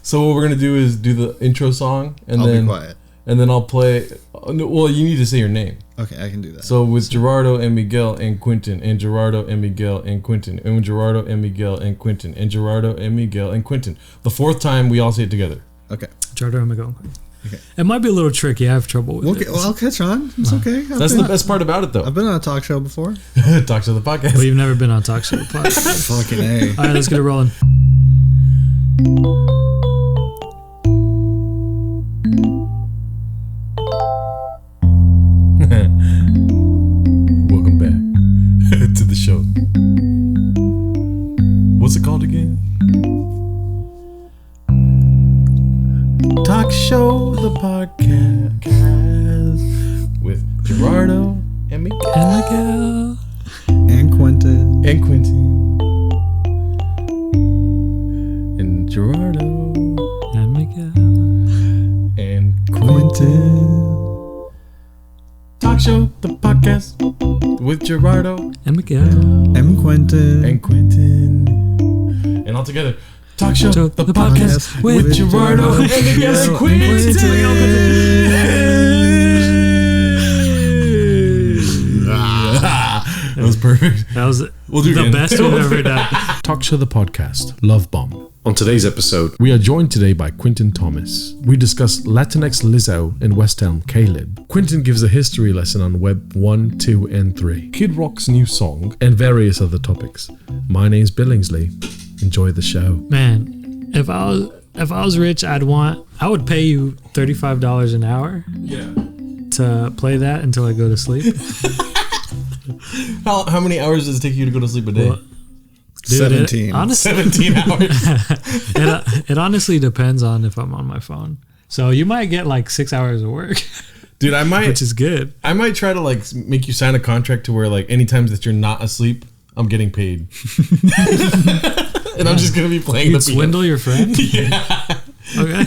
So what we're gonna do is do the intro song, and I'll be quiet. And then I'll play. Well, you need to say your name. Okay, I can do that. So with Gerardo and Miguel and Quentin, and Gerardo and Miguel and Quentin, and Gerardo and Miguel and Quentin, and Gerardo and Miguel and Quentin. The fourth time we all say it together. Okay. Gerardo and Miguel. Okay. It might be a little tricky. I have trouble with it. Well, I'll catch on. It's okay. That's the best part about it, though. I've been on a talk show before. Talk to the podcast. Well, you've never been on Talk Show Podcast. Fucking A. All right, let's get it rolling. Welcome back to the show. What's it called again? Talk Show the Podcast with Gerardo and Miguel. And Quentin. And Quentin. And Gerardo. And Miguel. And Quentin. Talk Show the Podcast with Gerardo. And Miguel. And Quentin. And Quentin. And all together. Talk Show the Podcast with Gerardo and Miguel and Quentin. That was perfect. That was We'll do the again. best we've ever done. Talk Show the Podcast, Love Bomb. On today's episode, we are joined today by Quentin Thomas. We discuss Latinx Lizzo and West Elm Caleb. Quentin gives a history lesson on Web 1, 2, and 3, Kid Rock's new song, and various other topics. My name's Billingsley. Enjoy the show. Man, if I was rich, I would pay you $35 an hour to play that until I go to sleep. How many hours does it take you to go to sleep a day? Well, dude, 17. Honestly, 17 hours. it honestly depends on if I'm on my phone. So you might get like 6 hours of work, Dude, which is good. I might try to like make you sign a contract to where like any times that you're not asleep, I'm getting paid. And I'm just gonna be playing You'd the swindle your friend? Yeah. Okay.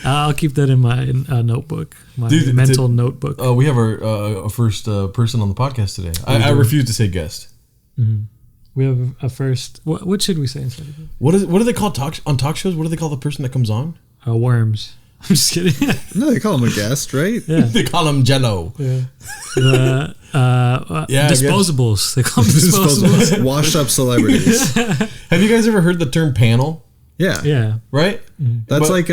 I'll keep that in my notebook, my Dude, mental notebook. We have our first person on the podcast today. I refuse to say guest. Mm-hmm. We have a first. What should we say instead of it? What do they call on talk shows? What do they call the person that comes on? Worms. I'm just kidding. No, they call him a guest, right? Yeah. They call him Jello. Yeah. Yeah, disposables. They call them disposables. Washed up celebrities. Have you guys ever heard the term panel? Yeah. Yeah. Right? That's like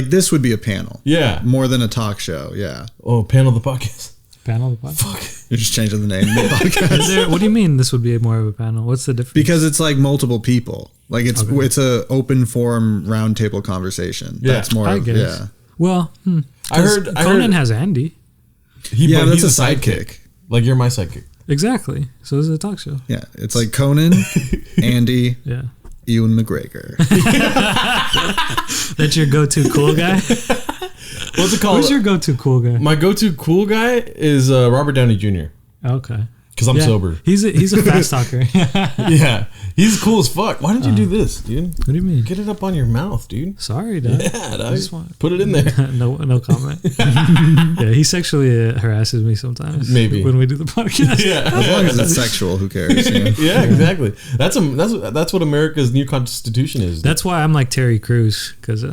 this would be a panel. Yeah. More than a talk show. Yeah. Oh, panel the podcast. Panel of the podcast. Fuck. You're just changing the name of the podcast. What do you mean this would be more of a panel? What's the difference? Because it's like multiple people. Like it's a open forum round table conversation. Yeah. That's more I of, guess. yeah. Well, I heard Conan has Andy. Yeah, but that's he's a sidekick. Like you're my sidekick. Exactly. So this is a talk show. Yeah. It's like Conan, Andy, Yeah. Ewan McGregor. That's your go-to cool guy? What's it called? Who's your go-to cool guy? My go-to cool guy is Robert Downey Jr. Okay. Because I'm sober. He's a fast talker. Yeah. He's cool as fuck. Why did you do this, dude? What do you mean? Get it up on your mouth, dude. Sorry, Dad. Yeah, dog. just want- Put it in there. No comment. Yeah, he sexually harasses me sometimes. Maybe. When we do the podcast. Yeah. As long as it's sexual, who cares? You know? Yeah, exactly. That's what America's new constitution is. That's why I'm like Terry Crews, because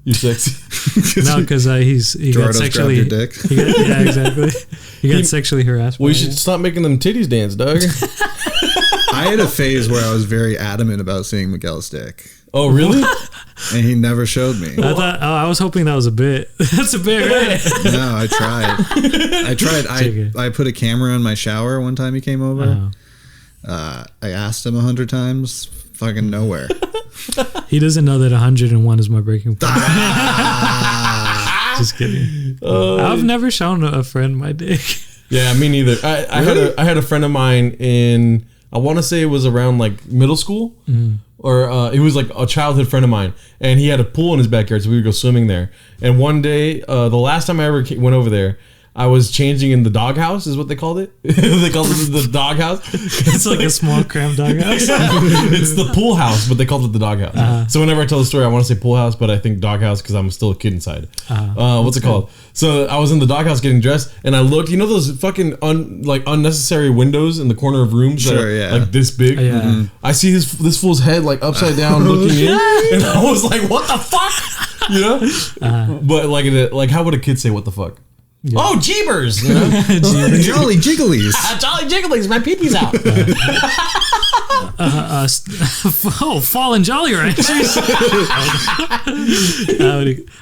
You're sexy. no, because he got Gerardo's sexually. grabbed your dick. Yeah, exactly. He got sexually harassed. Well, you by should me. stop making them titties dance, dog. I had a phase where I was very adamant about seeing Miguel's dick, Oh, really? and he never showed me. I thought. Oh, I was hoping that was a bit. That's a bit, right? No, I tried. I put a camera in my shower one time he came over. Oh. I asked him 100 times. Fucking nowhere. He doesn't know that 101 is my breaking point. Just kidding. I've never shown a friend my dick. Yeah, me neither. I had a friend of mine in, I want to say it was around like middle school, or it was like a childhood friend of mine, and he had a pool in his backyard, so we would go swimming there. And one day, the last time I ever went over there, I was changing in the doghouse, is what they called it. They called it the doghouse. It's like a small cramped doghouse. It's the pool house, but they called it the doghouse. So whenever I tell the story, I want to say pool house, but I think doghouse because I'm still a kid inside. What's it called? So I was in the doghouse getting dressed, and I looked. You know those fucking unnecessary windows in the corner of rooms that are like this big. I see this fool's head like upside down looking in, and I was like, "What the fuck?" You know. But like, how would a kid say, "What the fuck"? Yeah. Oh, jeebers! You know? Jolly jigglies. Jolly jigglies, my pee-pee's out. Fallen Jolly Ranchers.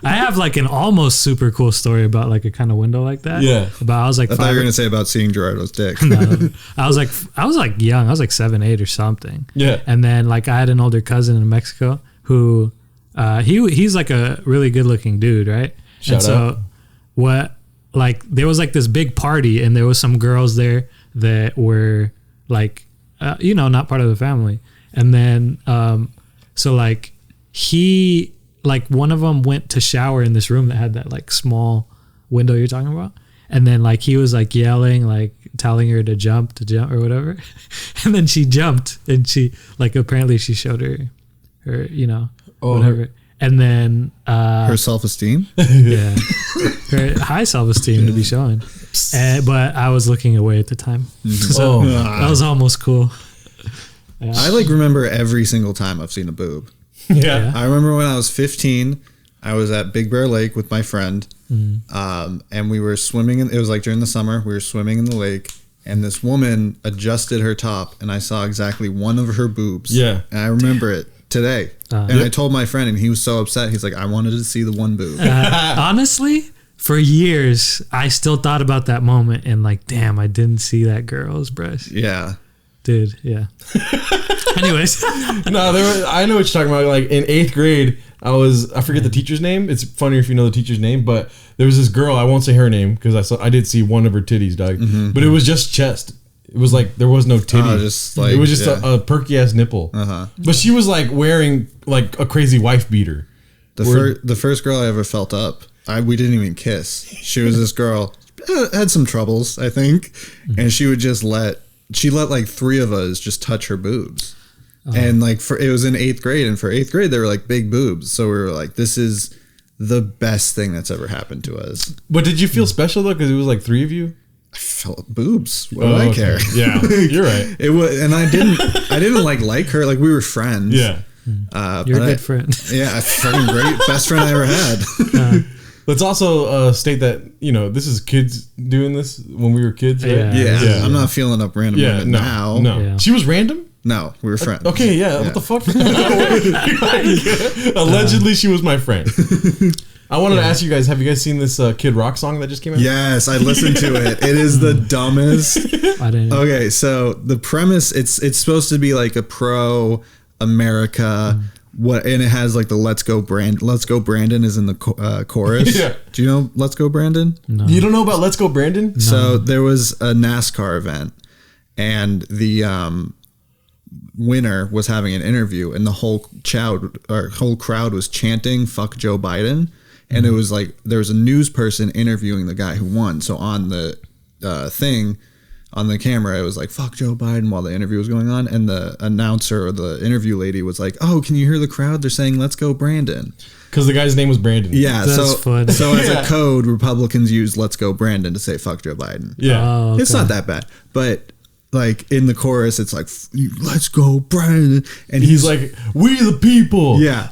I have like an almost super cool story about like a kind of window like that. Yeah. But I was like, I thought you were gonna say about seeing Gerardo's dick. No, I was like young. I was like 7, 8 or something. Yeah. And then like I had an older cousin in Mexico who, he's like a really good looking dude, right? Shout out. Like there was like this big party and there was some girls there that were like, not part of the family. And then, so like one of them went to shower in this room that had that like small window you're talking about. And then like he was like yelling, like telling her to jump or whatever. And then she jumped and she like, apparently she showed her, whatever. And then her self-esteem, yeah, her high self-esteem to be showing. But I was looking away at the time, so that was almost cool. Yeah. I like remember every single time I've seen a boob. Yeah. I remember when I was 15, I was at Big Bear Lake with my friend, and we were swimming. It was like during the summer. We were swimming in the lake, and this woman adjusted her top, and I saw exactly one of her boobs. Yeah, and I remember it today. And I told my friend, and he was so upset. He's like, I wanted to see the one boob. Honestly, for years, I still thought about that moment and like, damn, I didn't see that girl's breast. Yeah. Dude, yeah. Anyways. No, I know what you're talking about. Like in 8th grade, I forget the teacher's name. It's funnier if you know the teacher's name, but there was this girl, I won't say her name because I did see one of her titties, dog. But it was just chest. It was like there was no titty. It was just a perky ass nipple. But she was like wearing like a crazy wife beater. The first girl I ever felt up, we didn't even kiss. She was this girl, had some troubles, I think, and she would just let like 3 of us just touch her boobs. And like it was in 8th grade, and for 8th grade they were like big boobs, so we were like, this is the best thing that's ever happened to us. But did you feel special though because it was like 3 of you? I felt boobs. What do I care? Yeah, you're right. It was, and I didn't like her. Like we were friends. Yeah. You're a good friend. Yeah, a fucking great best friend I ever had. Let's also state that this is kids doing this when we were kids. Right? Yeah. I'm not feeling up random women now. No, Yeah. She was random. No, we were friends. Okay, yeah. What the fuck? Allegedly, she was my friend. I wanted to ask you guys, have you guys seen this Kid Rock song that just came out? Yes, I listened to it. It is the dumbest. I didn't. Okay, so the premise, it's supposed to be like a pro America, and it has like the Let's Go Brandon is in the chorus. Yeah. Do you know Let's Go Brandon? No. You don't know about Let's Go Brandon? No. So there was a NASCAR event, and the winner was having an interview, and the whole crowd was chanting "Fuck Joe Biden." And it was like there was a news person interviewing the guy who won. So on the thing, on the camera, it was like "fuck Joe Biden" while the interview was going on. And the announcer or the interview lady was like, "Oh, can you hear the crowd? They're saying let's go Brandon." Because the guy's name was Brandon. Yeah, that's fun. So as a code, Republicans use "let's go Brandon" to say "fuck Joe Biden." Yeah, Oh, okay. It's not that bad, but like in the chorus, it's like "let's go Brandon," and he's like, "We the people." Yeah.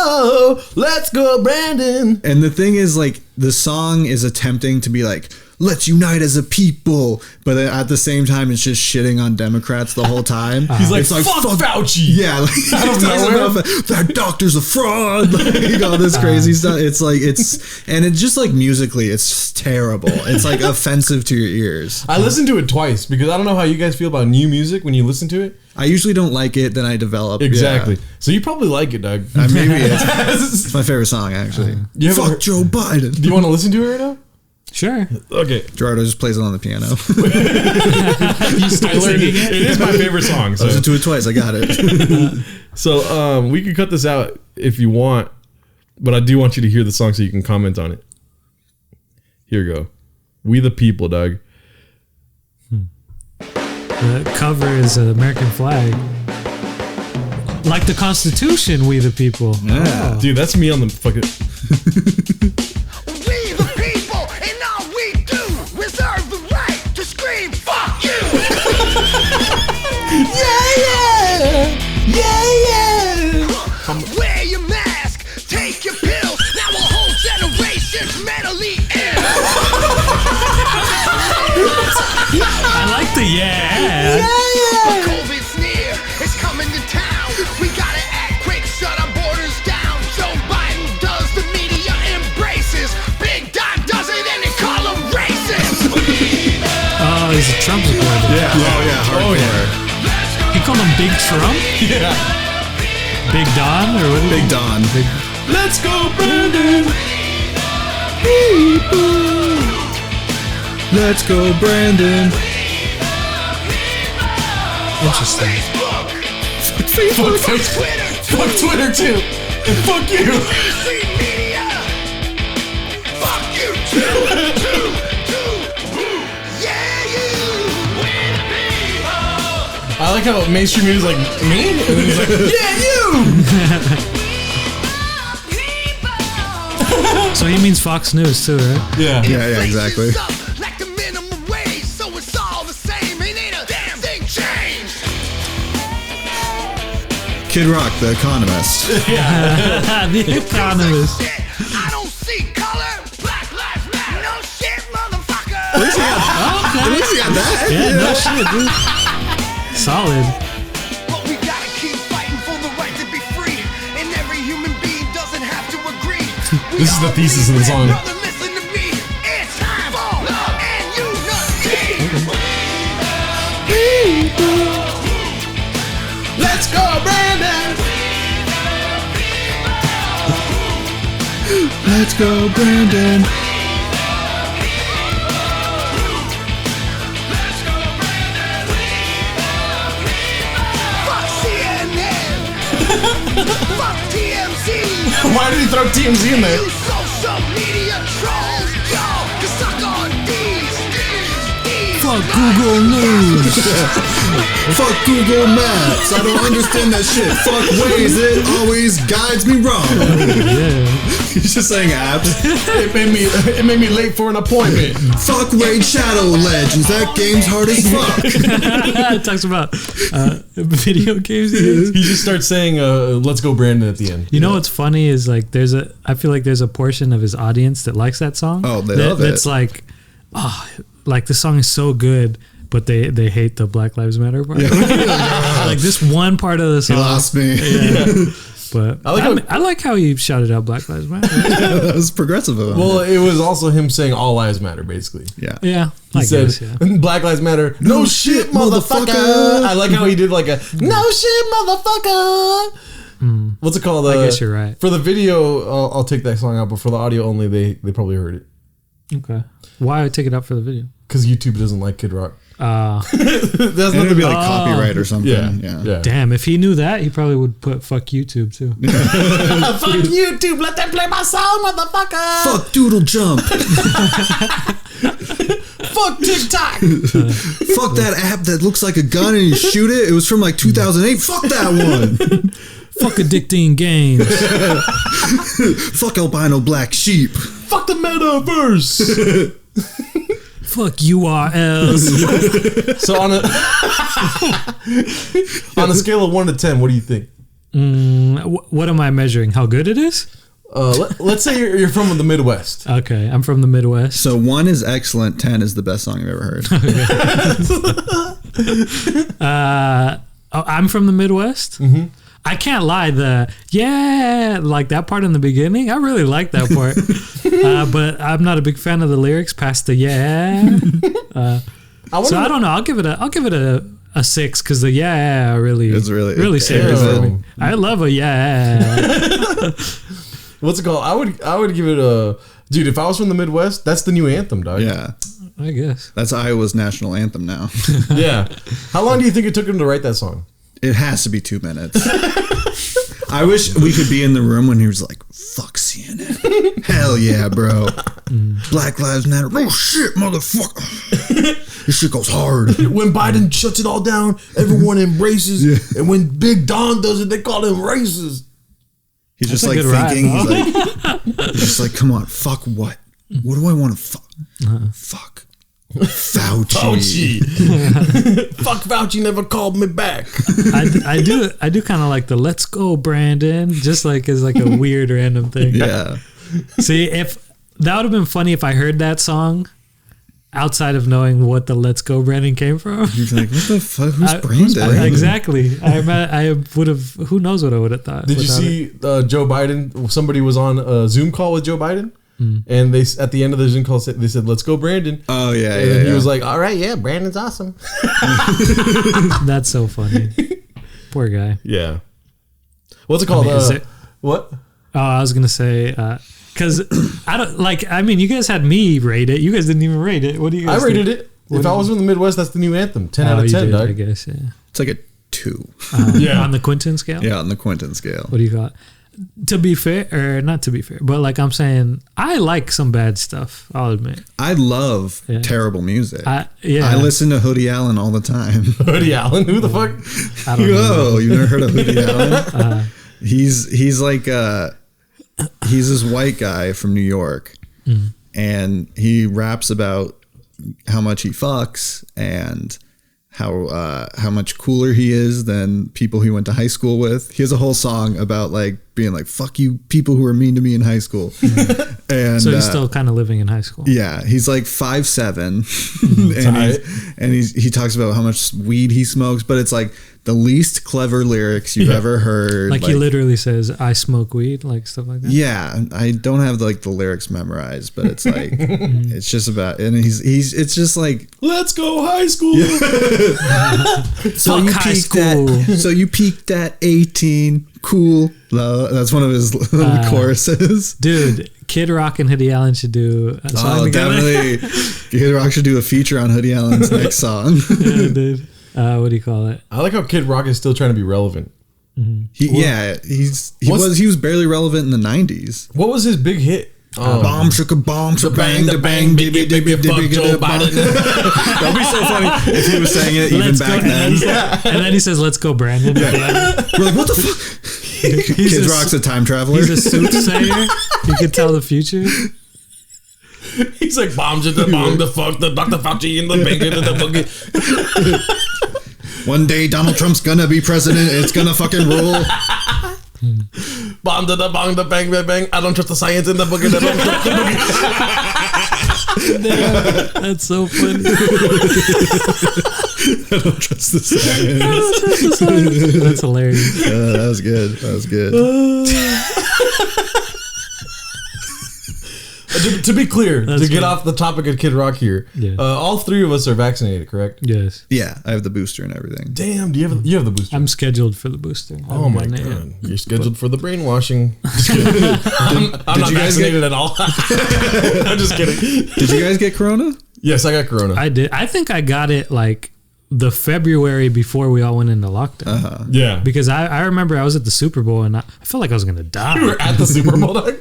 Oh, let's go, Brandon. And the thing is, like, the song is attempting to be like, let's unite as a people, but at the same time it's just shitting on Democrats the whole time. He's like, fuck Fauci. Yeah, like, I don't know. That doctor's a fraud. Like, all this crazy stuff. It's like, and it's just like musically, it's just terrible. It's like offensive to your ears. I listened to it twice because I don't know how you guys feel about new music when you listen to it. I usually don't like it, then I develop. Exactly. Yeah. So you probably like it, Doug. Maybe it's my favorite song, actually. Fuck Joe Biden. Do you want to listen to it right now? Sure. Okay. Gerardo just plays it on the piano. You start singing it? It is my favorite song. So. I listened to it twice. I got it. So we could cut this out if you want, but I do want you to hear the song so you can comment on it. Here we go. We the People, dog. The cover is an American flag. Like the Constitution, we the people. Yeah. Dude, that's me on the fucking... We the people, and all we do, reserve the right to scream, fuck you! Yeah! Wear your mask, take your pills, now a whole generation's mentally ill! I like the COVID's near, it's coming to town. We gotta act quick, shut our borders down. Joe Biden does, the media embraces. Big Dot does it, and they call him racist. Oh, he's a Trump supporter. Yeah. Oh yeah. Hardcore. He called him Big Trump? Yeah. Big Don? Or what? Big Don. Let's go, Brandon. Let's go, Brandon. Interesting. Fuck Facebook. Fuck Twitter, too. And fuck you. Media. Fuck you too. Yeah, you. I like how mainstream media is like, me? And then he's like, yeah, you! So he means Fox News too, right? Yeah. Yeah, exactly. Inflation's up like the minimum wage, so it's all the same. Ain't a damn thing changed. Kid Rock, The Economist. The Economist. I don't see color. Black lives matter. No shit, motherfucker. At least he got that. Yeah, no shit, dude. Solid. But we gotta keep fighting for the right to be free, and every human being doesn't have to agree. This is the thesis of the song. Brother, listen to me. It's time for love and unity. Let's go, Brandon! Let's go, Brandon. Fuck CNN. Fuck TMZ. Why did he throw TMZ in there? You social media trolls, y'all can suck on these. Fuck Google News. Fuck Google Maps. I don't understand that shit. Fuck Waze. It always guides me wrong. Yeah. He's just saying apps. It made me late for an appointment. Fuck Raid Shadow Legends. That game's hard as fuck. It talks about video games. He just starts saying, let's go, Brandon, at the end. You know what's funny is like I feel like there's a portion of his audience that likes that song. Oh, they love it. That's like, like the song is so good, but they hate the Black Lives Matter part. Like this one part of the song. He lost me. Yeah. But I like how he shouted out Black Lives Matter. That was progressive of him. Well, it was also him saying all lives matter, basically. Yeah. Yeah, He I said, guess, yeah. Black Lives Matter. No shit, motherfucker. I like how he did like a, no shit, motherfucker. What's it called? I guess you're right. For the video, I'll take that song out, but for the audio only, they probably heard it. Okay. Why take it out for the video? Because YouTube doesn't like Kid Rock. There's nothing to be like copyright or something. Yeah. Damn, if he knew that, he probably would put fuck YouTube too. Fuck YouTube, let them play my song, motherfucker. Fuck Doodle Jump. Fuck TikTok. Fuck that app that looks like a gun and you shoot it. It was from like 2008. Fuck that one. Fuck addicting games. Fuck albino black sheep. Fuck the metaverse. Fuck URLs. So on a scale of 1 to 10, what do you think? What am I measuring? How good it is? Let's say you're from the Midwest. Okay, I'm from the Midwest. So 1 is excellent. 10 is the best song I've ever heard. I'm from the Midwest. Mm-hmm. I can't lie. Like that part in the beginning, I really like that part. But I'm not a big fan of the lyrics past the so I don't know. I'll give it a 6 because the really saved it for me. I love a What's it called? I would give it a dude. If I was from the Midwest, that's the new anthem, dog. Yeah. I guess That's Iowa's national anthem now. Yeah. How long do you think it took him to write that song? It has to be 2 minutes. I wish we could be in the room when he was like, fuck CNN. Hell yeah, bro. Black Lives Matter. Oh shit, motherfucker. This shit goes hard. When Biden shuts it all down, everyone embraces. And when Big Don does it, they call him racist. He's just That's like a good thinking. ride, He's just like, come on, fuck what? What do I want to fuck? Fuck. Fauci. Fuck Fauci never called me back. I do kind of like the "Let's go, Brandon," just like as like a weird random thing. Yeah. See, if that would have been funny if I heard that song outside of knowing what the "Let's go, Brandon" came from. He's like, what the fuck? Who's Brandon? Exactly. I would have. Who knows what I would have thought? Did you see Joe Biden? Somebody was on a Zoom call with Joe Biden. And they at the end of the Zoom call they said, "Let's go, Brandon." Oh yeah, and yeah. he was like, "All right, yeah, Brandon's awesome." That's so funny. Poor guy. Yeah. What's it called? What? Oh, I was gonna say because I don't like. I mean, you guys had me rate it. You guys didn't even rate it. What do you guys? I rated it. If I was in the Midwest, that's the new anthem. 10 out of you 10, did, dog. I guess. Yeah. It's like a 2. Yeah. On the Quentin scale. Yeah, on the Quentin scale. What do you got? To be fair, or not to be fair, but like I'm saying, I like some bad stuff. I'll admit. I love terrible music. I Yeah. listen to Hoodie Allen all the time. Hoodie Allen? Who the fuck? I don't know. Whoa, you've never heard of Hoodie Allen? He's like he's this white guy from New York, and he raps about how much he fucks and how much cooler he is than people he went to high school with. He has a whole song about like being like, fuck you people who were mean to me in high school. And So he's still kind of living in high school. yeah, he's like 5'7", and he talks about how much weed he smokes, but it's like the least clever lyrics you've ever heard. Like he literally says, "I smoke weed," like stuff like that. Yeah, I don't have like the lyrics memorized, but it's like it's just about, and he's it's just like, Let's go high school. so Fuck you high peaked school. so you peaked at 18, cool. That's one of his choruses. Dude, Kid Rock and Hoodie Allen should do a song Oh, together. definitely. Kid Rock should do a feature on Hoodie Allen's next song. Yeah, dude. What do you call it? I like how Kid Rock is still trying to be relevant. He was barely relevant in the 90s. What was his big hit? Bomb shaka bang da bang dibby dibby dibby Joe Biden. That'd be so funny if he was saying it even Let's back go, then. And then he says, "Let's go, Brandon." We're like, what the fuck? Kid Rock's a time traveler. He's a soothsayer. He could tell the future. He's like, bombs in the bomb, the fuck, the Dr. Fauci in the bacon and the boogie. One day Donald Trump's gonna be president. It's gonna fucking rule. Bomb to the bong, the bang, bang, bang. I don't trust the science in the boogie. The boogie. That's so funny. I don't trust the science. That's hilarious. That was good. That was good. To be clear, That's to get good. off the topic of Kid Rock here, Yeah. all three of us are vaccinated, correct? Yes. Yeah, I have the booster and everything. Damn, do you have the booster? I'm scheduled for the booster. I Oh haven't my gotten it yet. god, you're scheduled for the brainwashing. Just kidding. I'm not you guys vaccinated at all. I'm just kidding. Did you guys get corona? Yes, I got corona. I did. I think I got it like the February before we all went into lockdown. Yeah, Because I remember I was at the Super Bowl and I felt like I was going to die. you were at the Super Bowl, dog?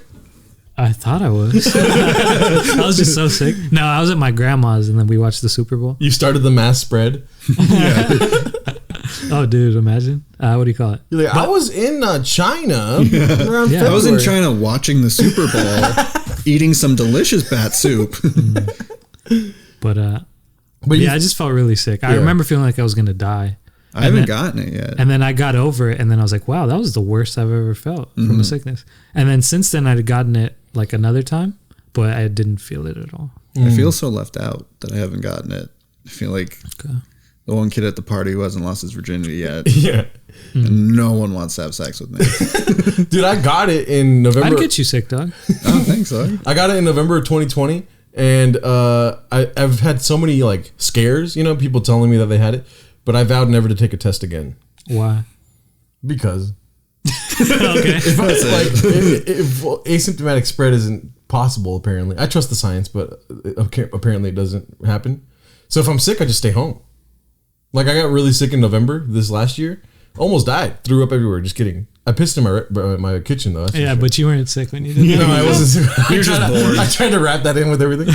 I thought I was. I was just so sick. No, I was at my grandma's and then we watched the Super Bowl. You started the mass spread. Oh, dude, imagine. What do you call it? You're like, I was in China around February. I was in China watching the Super Bowl, eating some delicious bat soup. But you- yeah, I just felt really sick. I Yeah. remember feeling like I was going to die. I haven't gotten it yet. And then I got over it, and then I was like, wow, that was the worst I've ever felt from a sickness. And then since then, I'd gotten it like another time, but I didn't feel it at all. I feel so left out that I haven't gotten it. I feel like the one kid at the party who hasn't lost his virginity yet. Yeah, And no one wants to have sex with me. dude, I got it in November. I'd get you sick, dog. Oh, thanks, so. I got it in November of 2020, and I've had so many like scares. You know, people telling me that they had it, but I vowed never to take a test again Why? because Okay. if asymptomatic spread isn't possible, apparently I trust the science, but apparently it doesn't happen. So if I'm sick, I just stay home. Like I got really sick in November this last year, almost died, threw up everywhere. Just kidding. I pissed in my kitchen though. Yeah, but you weren't sick when you did that. No, I wasn't. You're just bored. I tried to wrap that in with everything.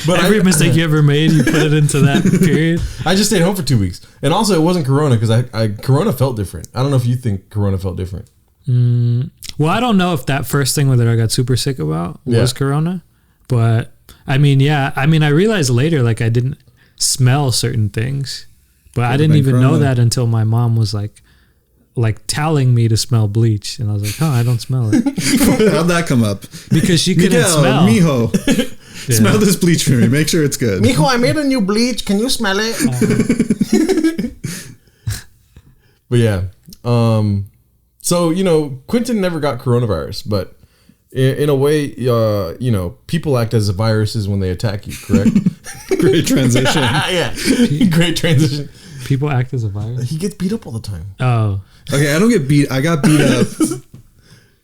But Every mistake you ever made, you put it into that period. I just stayed home for 2 weeks, and also it wasn't Corona because Corona felt different. I don't know if you think Corona felt different. Well, I don't know if that first thing that I got super sick about was Corona, but I mean, yeah. I mean, I realized later, like, I didn't smell certain things, but I didn't even know that until my mom was like telling me to smell bleach, and I was like, oh, I don't smell it. How'd that come up? Because she couldn't Miguel, smell. Mijo, smell this bleach for me. Make sure it's good. Mijo, I made a new bleach. Can you smell it? But yeah. So, Quentin never got coronavirus, but in a way, people act as viruses when they attack you, correct? Great transition. Yeah. Great transition. People act as a virus. He gets beat up all the time. Oh. Okay, I don't get beat. I got beat up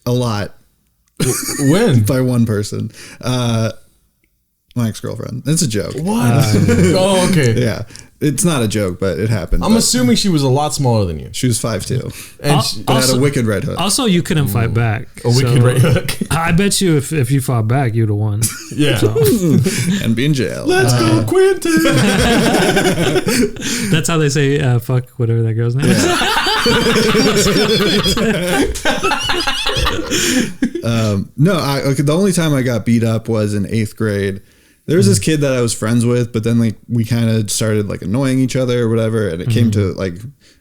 a lot. When? By one person. My ex-girlfriend. It's a joke. What? Oh, okay. Yeah. It's not a joke, but it happened. I'm assuming she was a lot smaller than you. She was 5'2". And But had a wicked red hook. Also, you couldn't fight back. A wicked right hook. I bet you if you fought back, you'd have won. Yeah. So, And be in jail. Let's go, Quentin. that's how they say fuck whatever that girl's name is. The only time I got beat up was in 8th grade. There was this kid that I was friends with, but then we kind of started annoying each other or whatever, and it came to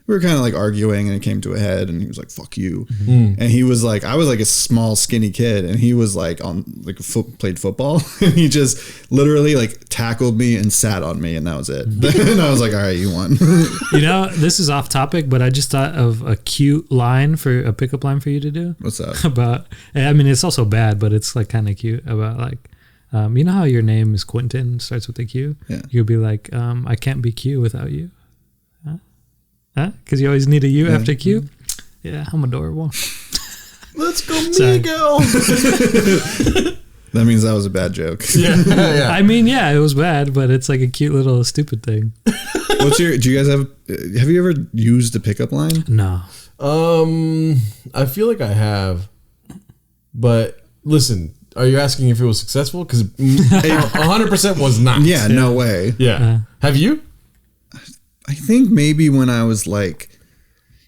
we were kind of arguing, and it came to a head, and he was like, "Fuck you," and he was like, I was a small, skinny kid, and he was played football, and he just literally tackled me and sat on me, and that was it. And I was like, "All right, you won." This is off topic, but I just thought of a cute line for a pickup line for you to do. What's that? About? I mean, it's also bad, but it's kind of cute about you know how your name is Quentin, starts with a Q? Yeah. You'll be like, I can't be Q without you. Huh? Because you always need a U after Q? Yeah, I'm adorable. Let's go, Miguel. That means that was a bad joke. Yeah. I mean, yeah, it was bad, but it's a cute little stupid thing. Do you guys have you ever used a pickup line? No. I feel like I have, but listen, are you asking if it was successful? Because 100% was not. Yeah, no way. Yeah. Have you? I think maybe when I was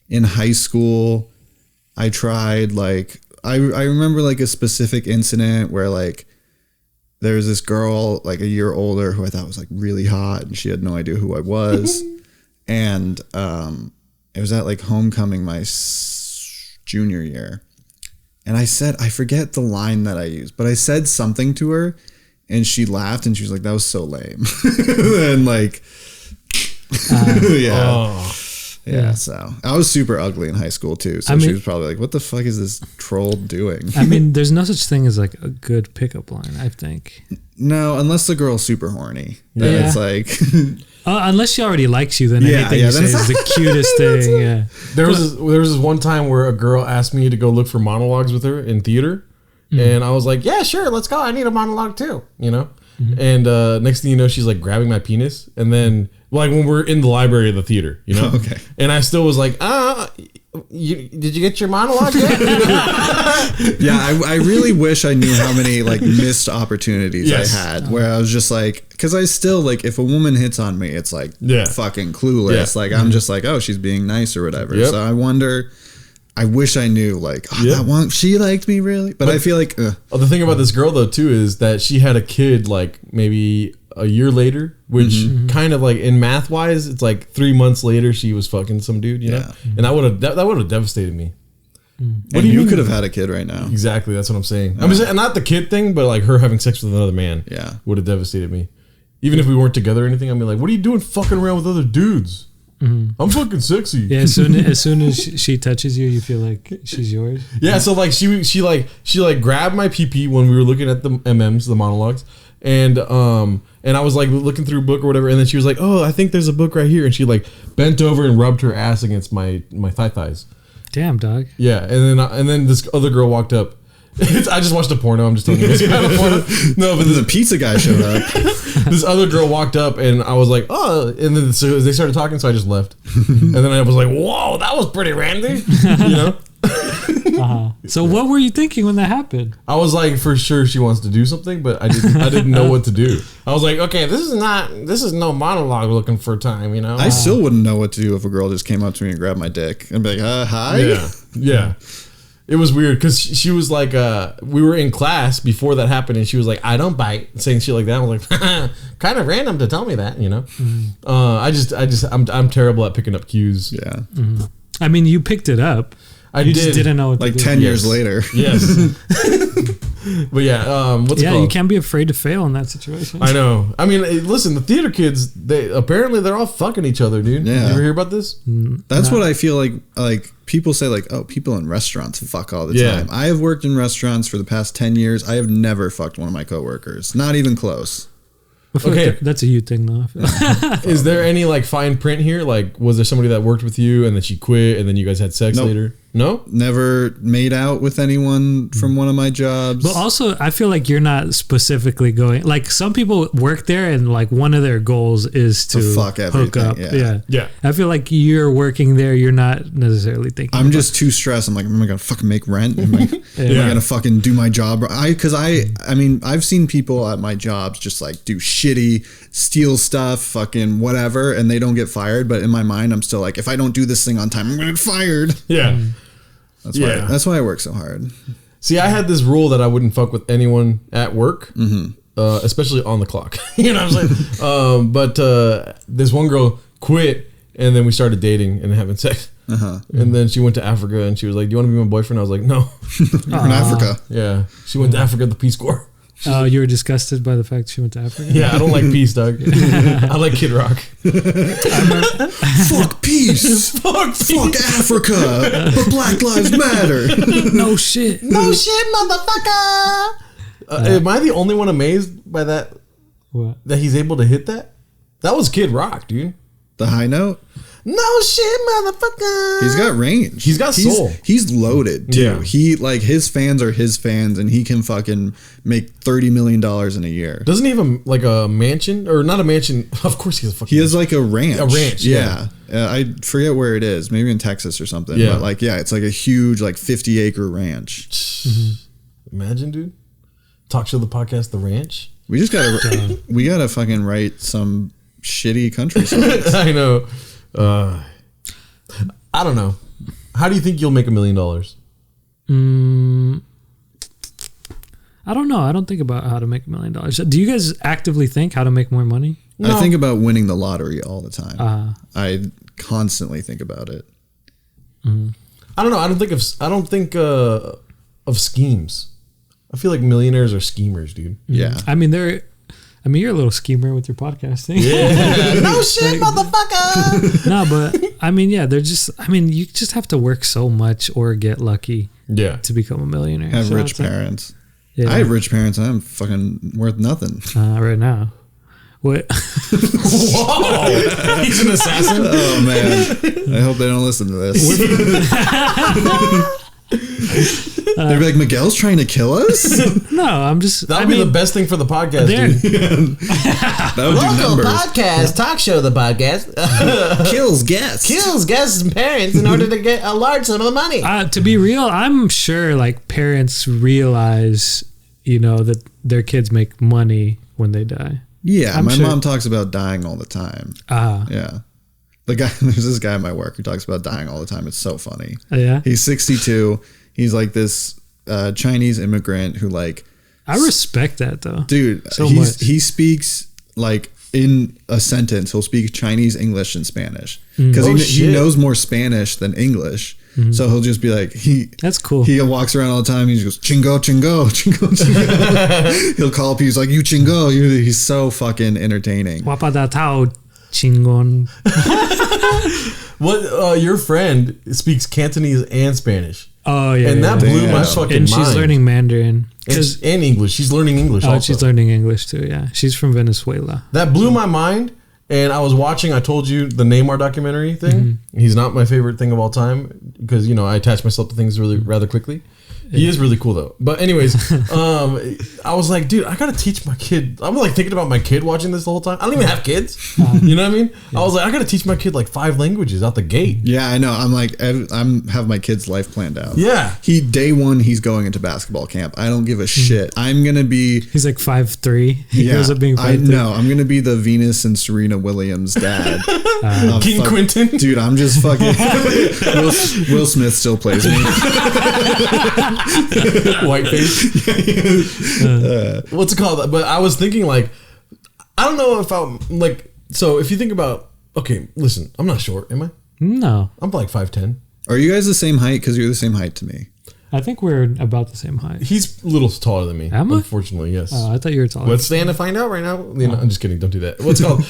in high school, I tried I remember a specific incident where there was this girl a year older who I thought was really hot, and she had no idea who I was. And it was at homecoming my junior year. And I forget the line that I used, but I said something to her, and she laughed, and she was like, "That was so lame." And yeah. So I was super ugly in high school too. So she was probably "What the fuck is this troll doing?" I mean, there's no such thing as a good pickup line, I think. No, unless the girl's super horny. Then it's unless she already likes you, then anything you say is the cutest thing. Yeah. There was this one time where a girl asked me to go look for monologues with her in theater, and I was like, "Yeah, sure, let's go. I need a monologue too," And next thing you know, she's grabbing my penis, and then when we're in the library of the theater, Okay. And I still was like, did you get your monologue yet? Yeah, I really wish I knew how many missed opportunities I had, where I was just because I still if a woman hits on me, it's fucking clueless. Yeah. I'm just oh, she's being nice or whatever. Yep. So I wonder. I wish I knew that one, she liked me really, but I feel the thing about this girl though too is that she had a kid maybe a year later, which kind of in math wise, it's 3 months later she was fucking some dude, know, and that would have devastated me. What do you could have had a kid right now? Exactly, that's what I'm saying. I'm just, not the kid thing, but her having sex with another man, would have devastated me. Even if we weren't together or anything, I'd be like, "What are you doing, fucking around with other dudes?" I'm fucking sexy. Yeah, as soon as she touches you, you feel like she's yours. Yeah, so she grabbed my PP when we were looking at the MMs, the monologues, and I was looking through a book or whatever, and then she was like, "Oh, I think there's a book right here," and she bent over and rubbed her ass against my thighs. Damn, dog. Yeah, and then this other girl walked up, I just watched a porno. I'm just telling you. It's kind of porno. No, but Then the pizza guy showed up. this other girl walked up and I was like, oh, and then so they started talking, so I just left. And then I was like, whoa, that was pretty randy, you know? So what were you thinking when that happened? I was like, for sure she wants to do something, but I didn't know what to do. I was like, okay, this is no monologue looking for time, you know? I still wouldn't know what to do if a girl just came up to me and grabbed my dick and be like, hi? Yeah. It was weird because she was like, we were in class before that happened, and she was like, I don't bite, saying shit like that. I was like, kind of random to tell me that, you know? I'm terrible at picking up cues. Yeah. I mean, you picked it up. You just didn't know what to Like do. 10 years later. Yes. But yeah, what's it called? You can't be afraid to fail in that situation. I know. I mean, listen, the theater kids, they're all fucking each other, dude. Yeah. You ever hear about this? That's what I feel like people say, like, oh, people in restaurants fuck all the time. I have worked in restaurants for the past 10 years. I have never fucked one of my coworkers. Not even close. I feel Okay. like that's a you thing, though. I feel like. Is there any like fine print here? Like, was there somebody that worked with you and then she quit and then you guys had sex Nope. later? No? Never made out with anyone from one of my jobs. But also, I feel like you're not specifically going. Like some people work there, and like one of their goals is to fuck hook everything, up. yeah. Yeah. I feel like you're working there. You're not necessarily thinking. I'm about just too stressed. I'm like, am I gonna fucking make rent? Am I Yeah. gonna fucking do my job? I mean, I've seen people at my jobs just like do shitty, steal stuff, fucking whatever, and they don't get fired. But in my mind, I'm still like, if I don't do this thing on time, I'm gonna get fired. Yeah. That's why I work so hard. See, I had this rule that I wouldn't fuck with anyone at work, especially on the clock. You know what I'm saying? But this one girl quit, and then we started dating and having sex. And then she went to Africa, and she was like, "Do you want to be my boyfriend?" I was like, "No." You're in Africa. Yeah, she went to Africa, the Peace Corps. Oh, you were disgusted by the fact she went to Africa? Yeah, I don't like peace, dog. I like Kid Rock. Fuck peace. Fuck Africa. But Black Lives Matter. No shit. No shit, motherfucker. Am I the only one amazed by that? What? That he's able to hit that? That was Kid Rock, dude. The high note. No shit, motherfucker. He's got range. He's got soul. He's loaded too. Yeah. He like his fans are his fans, and he can fucking make $30 million in a year. Doesn't he have like a mansion or not a mansion? Of course he has a fucking. He has like a ranch. A ranch, yeah. I forget where it is. Maybe in Texas or something. Yeah. But like, yeah, it's like a huge, like 50-acre ranch. Imagine, dude. Talk show the podcast, The Ranch. We just gotta, we gotta fucking write some shitty country songs. I know. I don't know. How do you think you'll make $1 million? I don't know. I don't think about how to make $1 million. Do you guys actively think how to make more money? No. I think about winning the lottery all the time. I constantly think about it. I don't know. I don't think of schemes. I feel like millionaires are schemers, dude. Yeah. I mean, you're a little schemer with your podcasting. Yeah. No shit, motherfucker. No, but I mean, yeah, you just have to work so much or get lucky Yeah. to become a millionaire. Have So rich it's like- parents. Yeah. I have rich parents and I'm fucking worth nothing. Right now. What? Whoa. He's an assassin. Oh man. I hope they don't listen to this. They'd be like, Miguel's trying to kill us? No, I'm just. That would be the best thing for the podcast, There- dude. That would do numbers. podcast, talk show the podcast. Kills guests. Kills guests and parents in order to get a large sum of money. To be real, I'm sure like parents realize, that their kids make money when they die. Yeah, I'm my sure. mom talks about dying all the time. Yeah. There's this guy at my work who talks about dying all the time. It's so funny. Yeah. He's 62. He's like this Chinese immigrant who like, I respect that though. dude, So much. he speaks like in a sentence, he'll speak Chinese, English, and Spanish because Oh, he shit. knows more Spanish than English. So he'll just be like, That's cool. He walks around all the time. He just goes, chingo, chingo, chingo, chingo. He'll call people. He's like, you chingo. He's so fucking entertaining. Wapa da tao chingon. What your friend speaks Cantonese and Spanish, Oh yeah. and that yeah. blew my Damn. fucking And she's mind. learning Mandarin. And English. She's learning English. Oh, also. she's learning English too. Yeah, she's from Venezuela. That blew my mind. And I was watching, I told you, the Neymar documentary thing. He's not my favorite thing of all time because, I attach myself to things rather quickly. He is really cool though. But anyways, I was like, dude, I gotta teach my kid. I'm like thinking about my kid watching this the whole time. I don't even have kids. You know what I mean? I was like, I gotta teach my kid like 5 languages out the gate. Yeah, I know. I'm like, I'm have my kid's life planned out. Yeah. Day one, he's going into basketball camp. I don't give a shit. I'm gonna be. He's like 5'3". He grows up being 5'3". No, I'm gonna be the Venus and Serena Williams dad. King Quentin. Dude, I'm just fucking. Will Smith still plays me. White face. What's it called? But I was thinking like, I don't know if I'm like, so if you think about, okay, listen, I'm not short, am I? No. I'm like 5'10". Are you guys the same height? Because you're the same height to me. I think we're about the same height. He's a little taller than me. Am I? Unfortunately, yes. Oh, I thought you were taller. Let's stand and find out right now. You know, I'm just kidding. Don't do that. What's it called?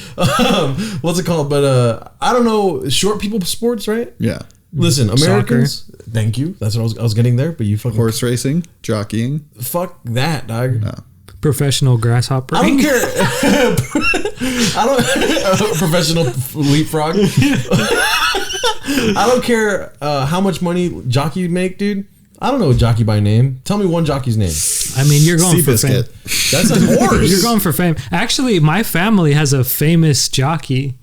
What's it called? But I don't know. Short people sports, right? Yeah. Listen, Americans. Thank you. That's what I was getting there. But you fucking Horse racing, jockeying. fuck that, dog. No. Professional grasshopper. I don't care. I don't professional leapfrog. I don't care how much money jockey make, dude. I don't know a jockey by name. Tell me one jockey's name. I mean, you're going for fame. Seabiscuit. That's a horse. You're going for fame. Actually, my family has a famous jockey.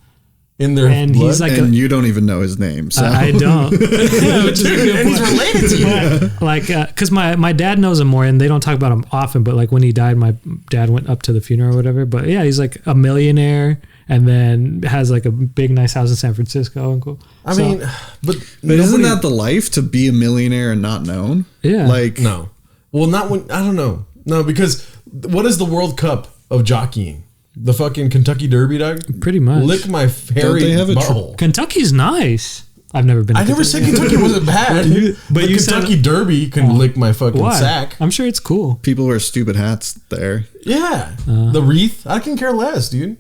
In their And blood? he's like And you don't even know his name. So. I don't. Which is a good and he's point. related to you. Like, because my dad knows him more, and they don't talk about him often. But like when he died, my dad went up to the funeral or whatever. But yeah, he's like a millionaire, and then has like a big nice house in San Francisco. And cool. I mean, but isn't that the life to be a millionaire and not known? Yeah. Like, no? Well, not when I don't know. No, because what is the World Cup of jockeying? The fucking Kentucky Derby, dog. Pretty much. Lick my hairy they have a butthole. Kentucky's nice. I've never been. I never said Kentucky wasn't bad, but you Kentucky said- Derby can lick my fucking Why? sack. I'm sure it's cool. people wear stupid hats there. Yeah, the wreath. I can care less, dude.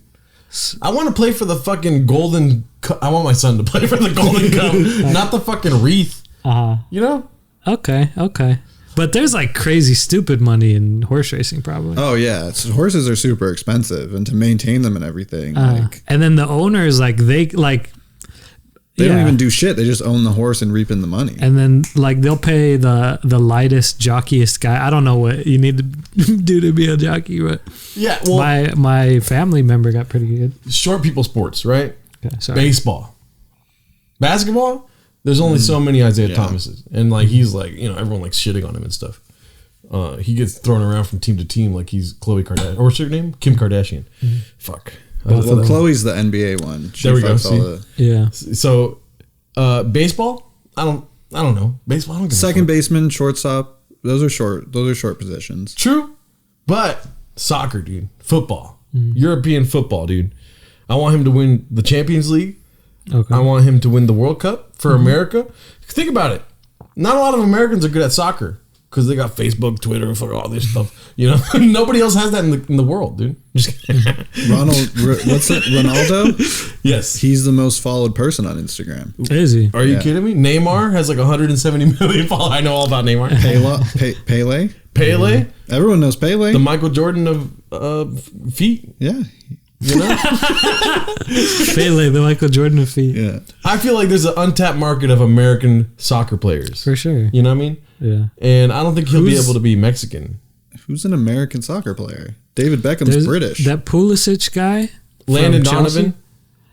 I want to play for the fucking golden. I want my son to play for the golden cup, not the fucking wreath. You know? Okay. But there's like crazy stupid money in horse racing, probably. Oh yeah, horses are super expensive, and to maintain them and everything, like And then the owners, like they like. they don't even do shit. They just own the horse and reap in the money. And then like they'll pay the lightest, jockiest guy. I don't know what you need to do to be a jockey, but Yeah. Well, my family member got pretty good. short people sports, right? Okay, sorry. Baseball, basketball. There's only so many Isaiah Thomases, and like he's like, you know, everyone like shitting on him and stuff. He gets thrown around from team to team like he's Khloe Kardashian, or what's her name? Kim Kardashian. Fuck. Well, Chloe's the NBA one. She There we go, fucks all see? the- Yeah. So, baseball. I don't know. Baseball. I don't give a Second fuck. baseman, shortstop. Those are short. Those are short positions. True, but soccer, dude. Football. European football, dude. I want him to win the Champions League. Okay. I want him to win the World Cup for America. Think about it. Not a lot of Americans are good at soccer because they got Facebook, Twitter, fuck all this stuff. You know, nobody else has that in the world, dude. Just kidding. What's it? Ronaldo? Yes. He's the most followed person on Instagram. Is he? Are you Yeah. kidding me? Neymar has like 170 million followers. I know all about Neymar. Pele? Pele, Everyone knows Pele. the Michael Jordan of feet. Yeah. You know, Pele, the Michael Jordan of feet. Yeah. I feel like there's an untapped market of American soccer players. For sure. You know what I mean? Yeah. And I don't think he'll be Who's- able to be Mexican. Who's an American soccer player? David Beckham's There's British. That Pulisic guy. Landon from Chelsea. Donovan,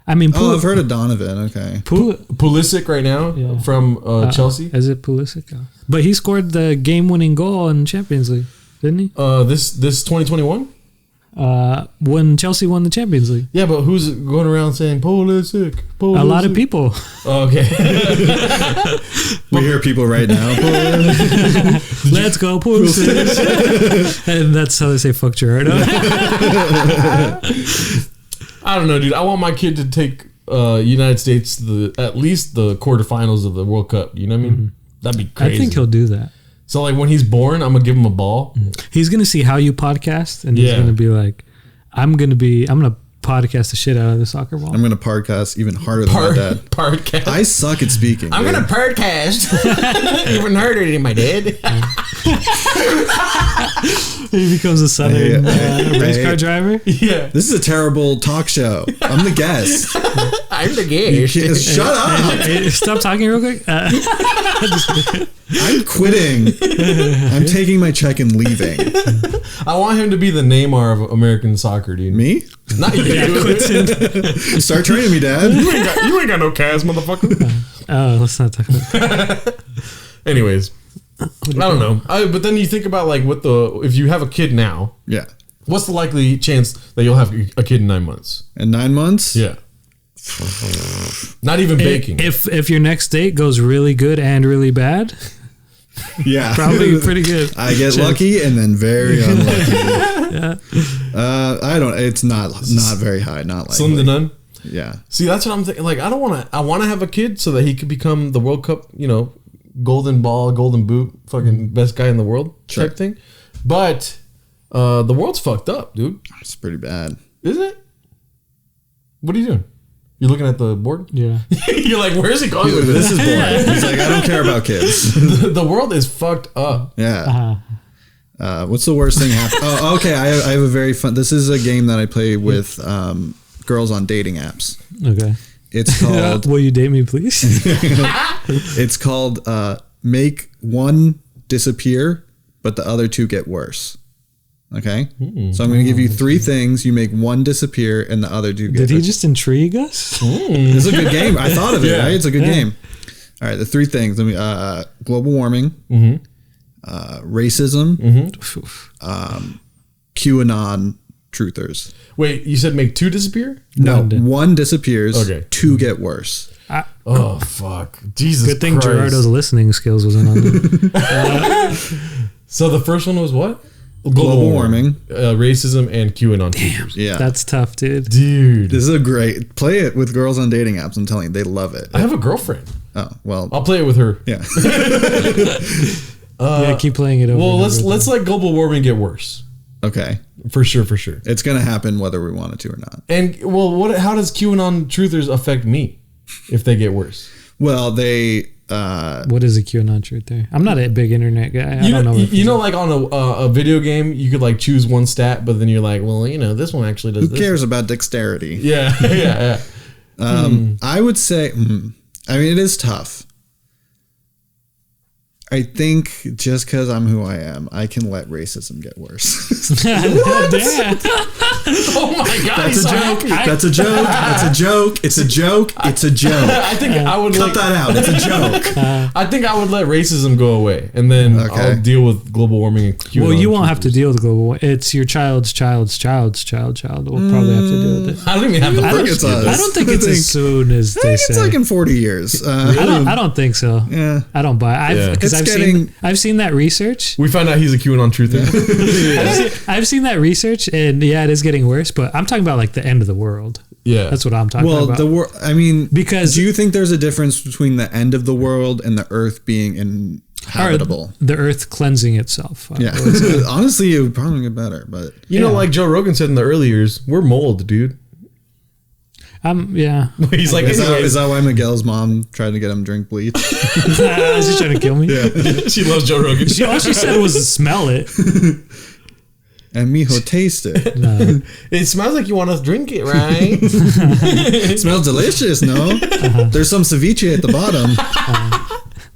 I mean, Oh, I've heard of Donovan. Okay. Pulisic right now Yeah. from Chelsea. Is it Pulisic? But he scored the game-winning goal in Champions League, didn't he? This 2021. When Chelsea won the Champions League. Yeah, but who's going around saying Pulisic? A lot of people. Oh, okay. We hear people right now. Let's go Pulisic. And that's how they say fuck Gerardo. I don't know, dude. I want my kid to take United States to at least the quarterfinals of the World Cup. You know what I mean? That'd be crazy. I think he'll do that. So like when he's born, I'm gonna give him a ball. He's gonna see how you podcast, and he's Yeah. gonna be like, I'm gonna podcast the shit out of the soccer ball. I'm going to podcast even harder than my dad. Podcast. I suck at speaking. I'm dude. gonna podcast even harder than my dad. He becomes a southern race car driver. Yeah. This is a terrible talk show. I'm the guest. I'm the guest. Shut up. Hey, stop talking real quick. I'm quitting. I'm taking my check and leaving. I want him to be the Neymar of American soccer, dude. Me? Not you. Start training me, Dad. You ain't got no Cas, motherfucker. Oh, let's not talk about that. Anyways, I don't know. But then you think about like if you have a kid now, Yeah. what's the likely chance that you'll have a kid in 9 months? In 9 months? Yeah. Not even baking. If your next date goes really good and really bad, Yeah. probably pretty good. I get lucky and then very unlucky. I don't. It's not very high. Not likely. Slim to none. Yeah. See, that's what I'm thinking. Like, I want to have a kid so that he could become the World Cup, golden ball, golden boot, fucking best guy in the world type thing. But the world's fucked up, dude. It's pretty bad. Isn't it? What are you doing? You're looking at the board? Yeah. You're like, where's it going with this? This is boring. He's like, I don't care about kids. The world is fucked up. Yeah. What's the worst thing happen? Oh, okay. I have a very fun. This is a game that I play with girls on dating apps. Okay. It's called. Will you date me, please? It's called make one disappear, but the other two get worse. Okay. So I'm going to give you 3 things. You make one disappear, and the other two get. Did he just intrigue us? It's a good game. I thought of it. Yeah. Right? It's a good game. All right. The 3 things. Let me. Global warming. Racism. QAnon truthers. Wait, you said make 2 disappear? No, one disappears. Okay. 2 get worse. Oh, fuck. Jesus Good thing Christ. Gerardo's listening skills wasn't on there. So the first one was what? Global warming. Racism and QAnon. Damn. Yeah. That's tough, dude. Dude. This is a great. Play it with girls on dating apps. I'm telling you, they love it. I have a girlfriend. Oh, well. I'll play it with her. Yeah. Yeah, keep playing it over. Well, and let's over. let's let global warming get worse. Okay. For sure. It's going to happen whether we want it to or not. And well, how does QAnon truthers affect me if they get worse? Well, they. What is a QAnon truth there? I'm not a big internet guy. I don't know. You know, like on a video game, you could like choose one stat, but then you're like, well, this one actually does. Who cares about dexterity? Yeah. I would say. I mean, it is tough. I think just because I'm who I am, I can let racism get worse. Damn. Oh my god, That's a joke. That's a joke. That's a joke. It's a joke. It's a joke. I think I would Cut that out. It's a joke. I think I would let racism go away, and then I'll deal with global warming and QAnon. Well, you won't have to deal with global warming. It's your child's child. We'll probably have to deal with it. I don't even have the I think first it's kid. us. I don't think it's as soon as I they think it's say. like in 40 years. I don't think so. Yeah. I don't buy. Because It's I've seen that research. We found out he's a QAnon truther. I've seen that research, and yeah, it is getting worse. But I'm talking about like the end of the world. Yeah, That's what I'm talking Well, about. the world. I mean, Because- do you think there's a difference between the end of the world and the Earth being Or inhabitable? the Earth cleansing itself. Yeah. Honestly, it would probably get better, but you know, like Joe Rogan said in the early years, we're mold, dude. Yeah. He's like, is that why Miguel's mom tried to get him to drink bleach? Is she trying to kill me? Yeah. she loves Joe Rogan. All she said was smell it. And mijo, taste it. It smells like you want to drink it, right? It smells delicious, no? There's some ceviche at the bottom.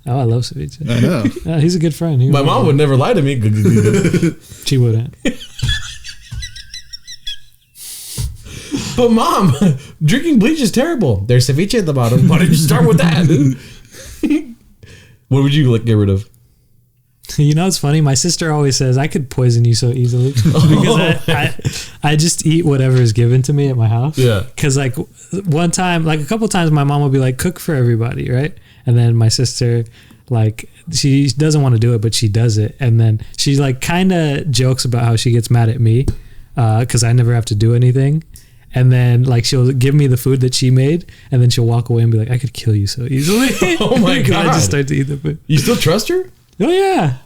Oh, I love ceviche. I know. He's a good friend. My mom would never lie to me. She wouldn't. But mom, drinking bleach is terrible. There's ceviche at the bottom. Why did you start with that? What would you get rid of? You know, it's funny. My sister always says I could poison you so easily because I just eat whatever is given to me at my house. Yeah. Because like one time, like a couple times, my mom will be like, "Cook for everybody," right? And then my sister, like, she doesn't want to do it, but she does it. And then she like kind of jokes about how she gets mad at me because I never have to do anything. And then like she'll give me the food that she made, and then she'll walk away and be like, "I could kill you so easily." Oh my god! I just start to eat the food. You still trust her? Oh yeah.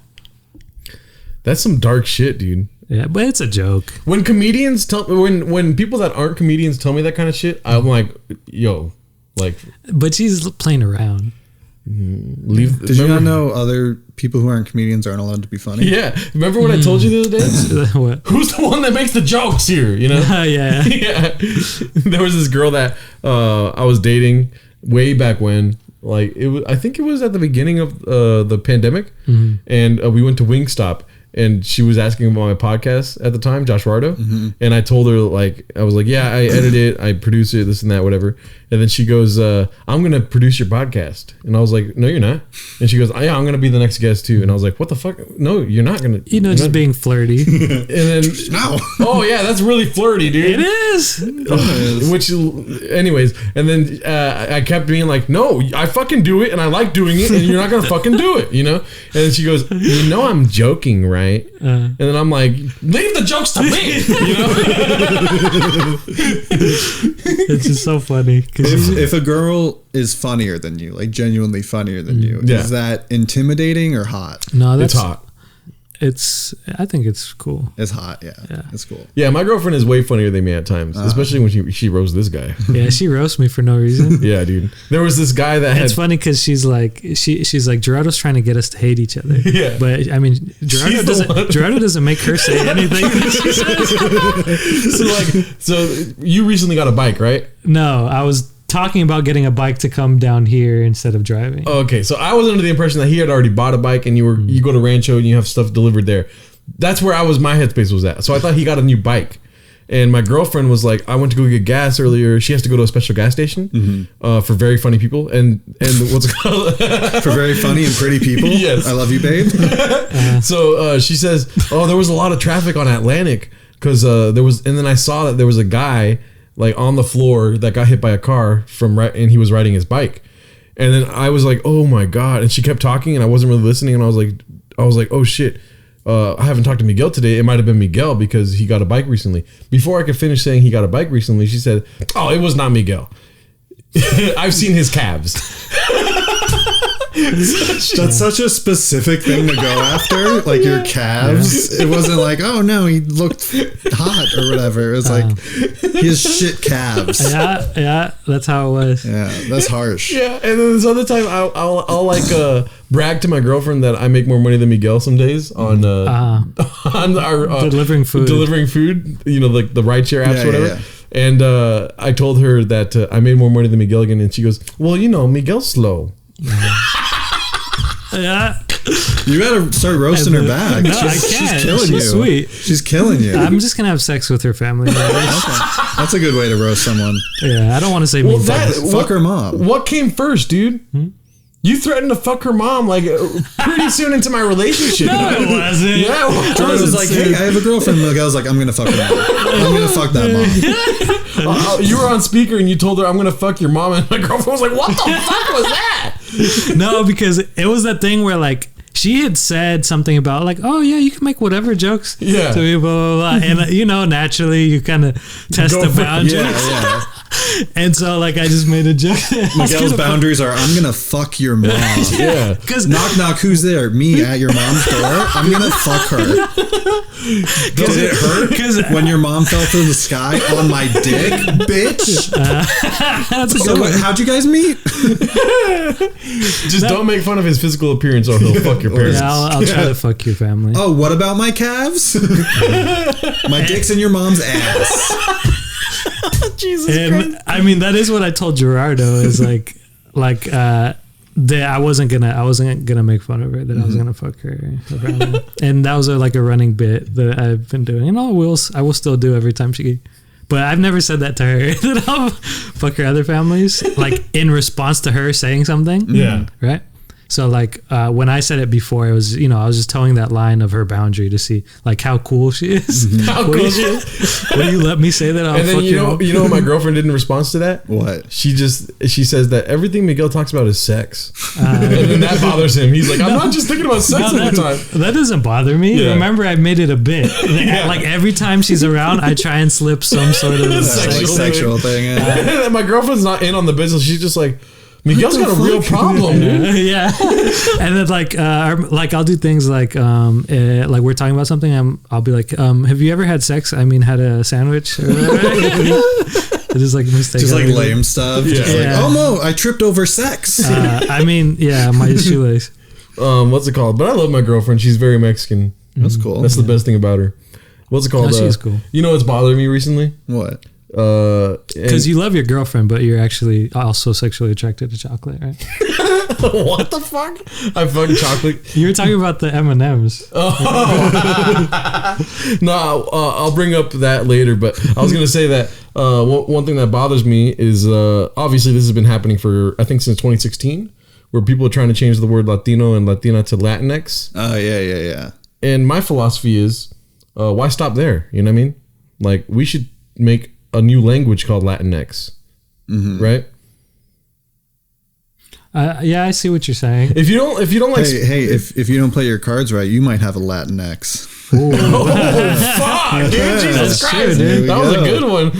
That's some dark shit, dude. Yeah, but it's a joke. When comedians when people that aren't comedians tell me that kind of shit, I'm like, yo, like. But she's playing around. Did you not know other people who aren't comedians aren't allowed to be funny? Yeah. Remember what I told you the other day? What? Who's the one that makes the jokes here? You know? Yeah. Yeah. There was this girl that I was dating way back when. Like it was, I think it was at the beginning of the pandemic, and we went to Wingstop, and she was asking about my podcast at the time, Josh Wardo, and I told her like I was like, yeah, I edit it, I produce it, this and that, whatever. And then she goes, I'm gonna produce your podcast, and I was like, no, you're not. And she goes, oh, yeah, I'm gonna be the next guest too. And I was like, what the fuck? No, you're not gonna. Just being flirty. And then No. oh yeah, that's really flirty, dude. It is. Which, anyways, and then I kept being like, no, I fucking do it, and I like doing it, and you're not gonna fucking do it, you know? And then she goes, you know, I'm joking, right? And then I'm like, leave the jokes to me, you know? It's just so funny. If a girl is funnier than you, like genuinely funnier than you, is that intimidating or hot? No, It's hot. I think it's cool. It's hot, yeah. It's cool. Yeah, my girlfriend is way funnier than me at times, especially when she roasts this guy. Yeah, she roasts me for no reason. Yeah, dude. There was this guy that It's funny because she's like Gerardo's trying to get us to hate each other. Yeah. But I mean, Gerardo doesn't make her say anything. so you recently got a bike, right? No, I was talking about getting a bike to come down here instead of driving. Okay, so I was under the impression that he had already bought a bike, and you go to Rancho and you have stuff delivered there. That's where my headspace was at. So I thought he got a new bike. And my girlfriend was like, I went to go get gas earlier. She has to go to a special gas station for very funny people. And what's it called? For very funny and pretty people? Yes. I love you, babe. So she says, oh, there was a lot of traffic on Atlantic because and then I saw that there was a guy like on the floor that got hit by a car and he was riding his bike. And then I was like, oh my God. And she kept talking and I wasn't really listening. And I was like, oh shit. I haven't talked to Miguel today. It might have been Miguel because he got a bike recently. Before I could finish saying he got a bike recently, she said, oh, it was not Miguel. I've seen his calves. That's such a specific thing to go after, like your calves. It wasn't like, oh no, he looked hot or whatever. It was like he has shit calves. Yeah, that's how it was. Yeah, that's harsh. Yeah, and then this other time I'll like brag to my girlfriend that I make more money than Miguel some days on our delivering food. You know, like the rideshare apps, Yeah, whatever. yeah. And I told her that I made more money than Miguel again, and she goes, "Well, you know, Miguel's slow." Yeah. You gotta start roasting her back. No, She's killing you. She's sweet. She's killing you. I'm just gonna have sex with her family. That's a good way to roast someone. Yeah, I don't want to say mean things. Fuck her mom. What came first, dude? You threatened to fuck her mom like pretty soon into my relationship. No, it wasn't. Yeah, Jordan was like, hey, I have a girlfriend. The guy was like, I'm gonna fuck her mom. I'm gonna fuck that mom. You were on speaker and you told her I'm gonna fuck your mom, and my girlfriend was like, "What the fuck was that?" No, because it was that thing where like she had said something about like, oh yeah, you can make whatever jokes to me, blah blah blah, and you know, naturally you kind of test the boundaries. Yeah. And so like I just made a joke. Miguel's boundaries are, I'm gonna fuck your mom. Yeah. Because Knock knock, who's there? Me at your mom's door. I'm gonna fuck her. Did it hurt when your mom fell through the sky on my dick, bitch? that's a So good one. how'd you guys meet? Just don't make fun of his physical appearance, or he'll fuck your parents. Yeah, I'll try to fuck your family. Oh, what about my calves? My dick's in your mom's ass. Jesus And Christ. I mean, that is what I told Gerardo is like that I wasn't gonna make fun of her, that I was gonna fuck her family. And that was like a running bit that I've been doing, and I will still do every time she. But I've never said that to her, that I'll fuck her other families, like in response to her saying something. Yeah. Right. So like when I said it before, it was, you know, I was just towing that line of her boundary to see like how cool she is. How cool she is. Will you let me say that? I'll And then fuck you your know what my girlfriend did in response to that? What? She says that everything Miguel talks about is sex, and then that bothers him. He's like, I'm not just thinking about sex all the time. That doesn't bother me. Yeah. Remember, I made it a bit. Like every time she's around, I try and slip some sort of Sexual thing. Yeah. And my girlfriend's not in on the business. She's just like, Miguel's got a real problem, dude. Yeah. And then like I'll do things like like we're talking about something. I'll be like, have you ever had sex? I mean, had a sandwich? Or Just like mistake. Just like everything. lame stuff. Yeah. Just Yeah. like, oh no, I tripped over sex. I mean, yeah, my shoelace. What's it called? But I love my girlfriend. She's very Mexican. That's cool. That's the best thing about her. What's it called? No, she's cool. You know what's bothering me recently? What? Because you love your girlfriend, but you're actually also sexually attracted to chocolate, right? What the fuck? I fucking chocolate. You were talking about the M&Ms. No, I'll bring up that later. But I was gonna say that one thing that bothers me is obviously this has been happening for I think since 2016, where people are trying to change the word Latino and Latina to Latinx. Oh yeah. And my philosophy is, why stop there? You know what I mean? Like we should make a new language called Latinx, right? Yeah, I see what you're saying. If you don't like, Hey, if you don't play your cards right, you might have a Latinx. oh fuck, dude, Jesus That's Christ, true, dude. that was a good one.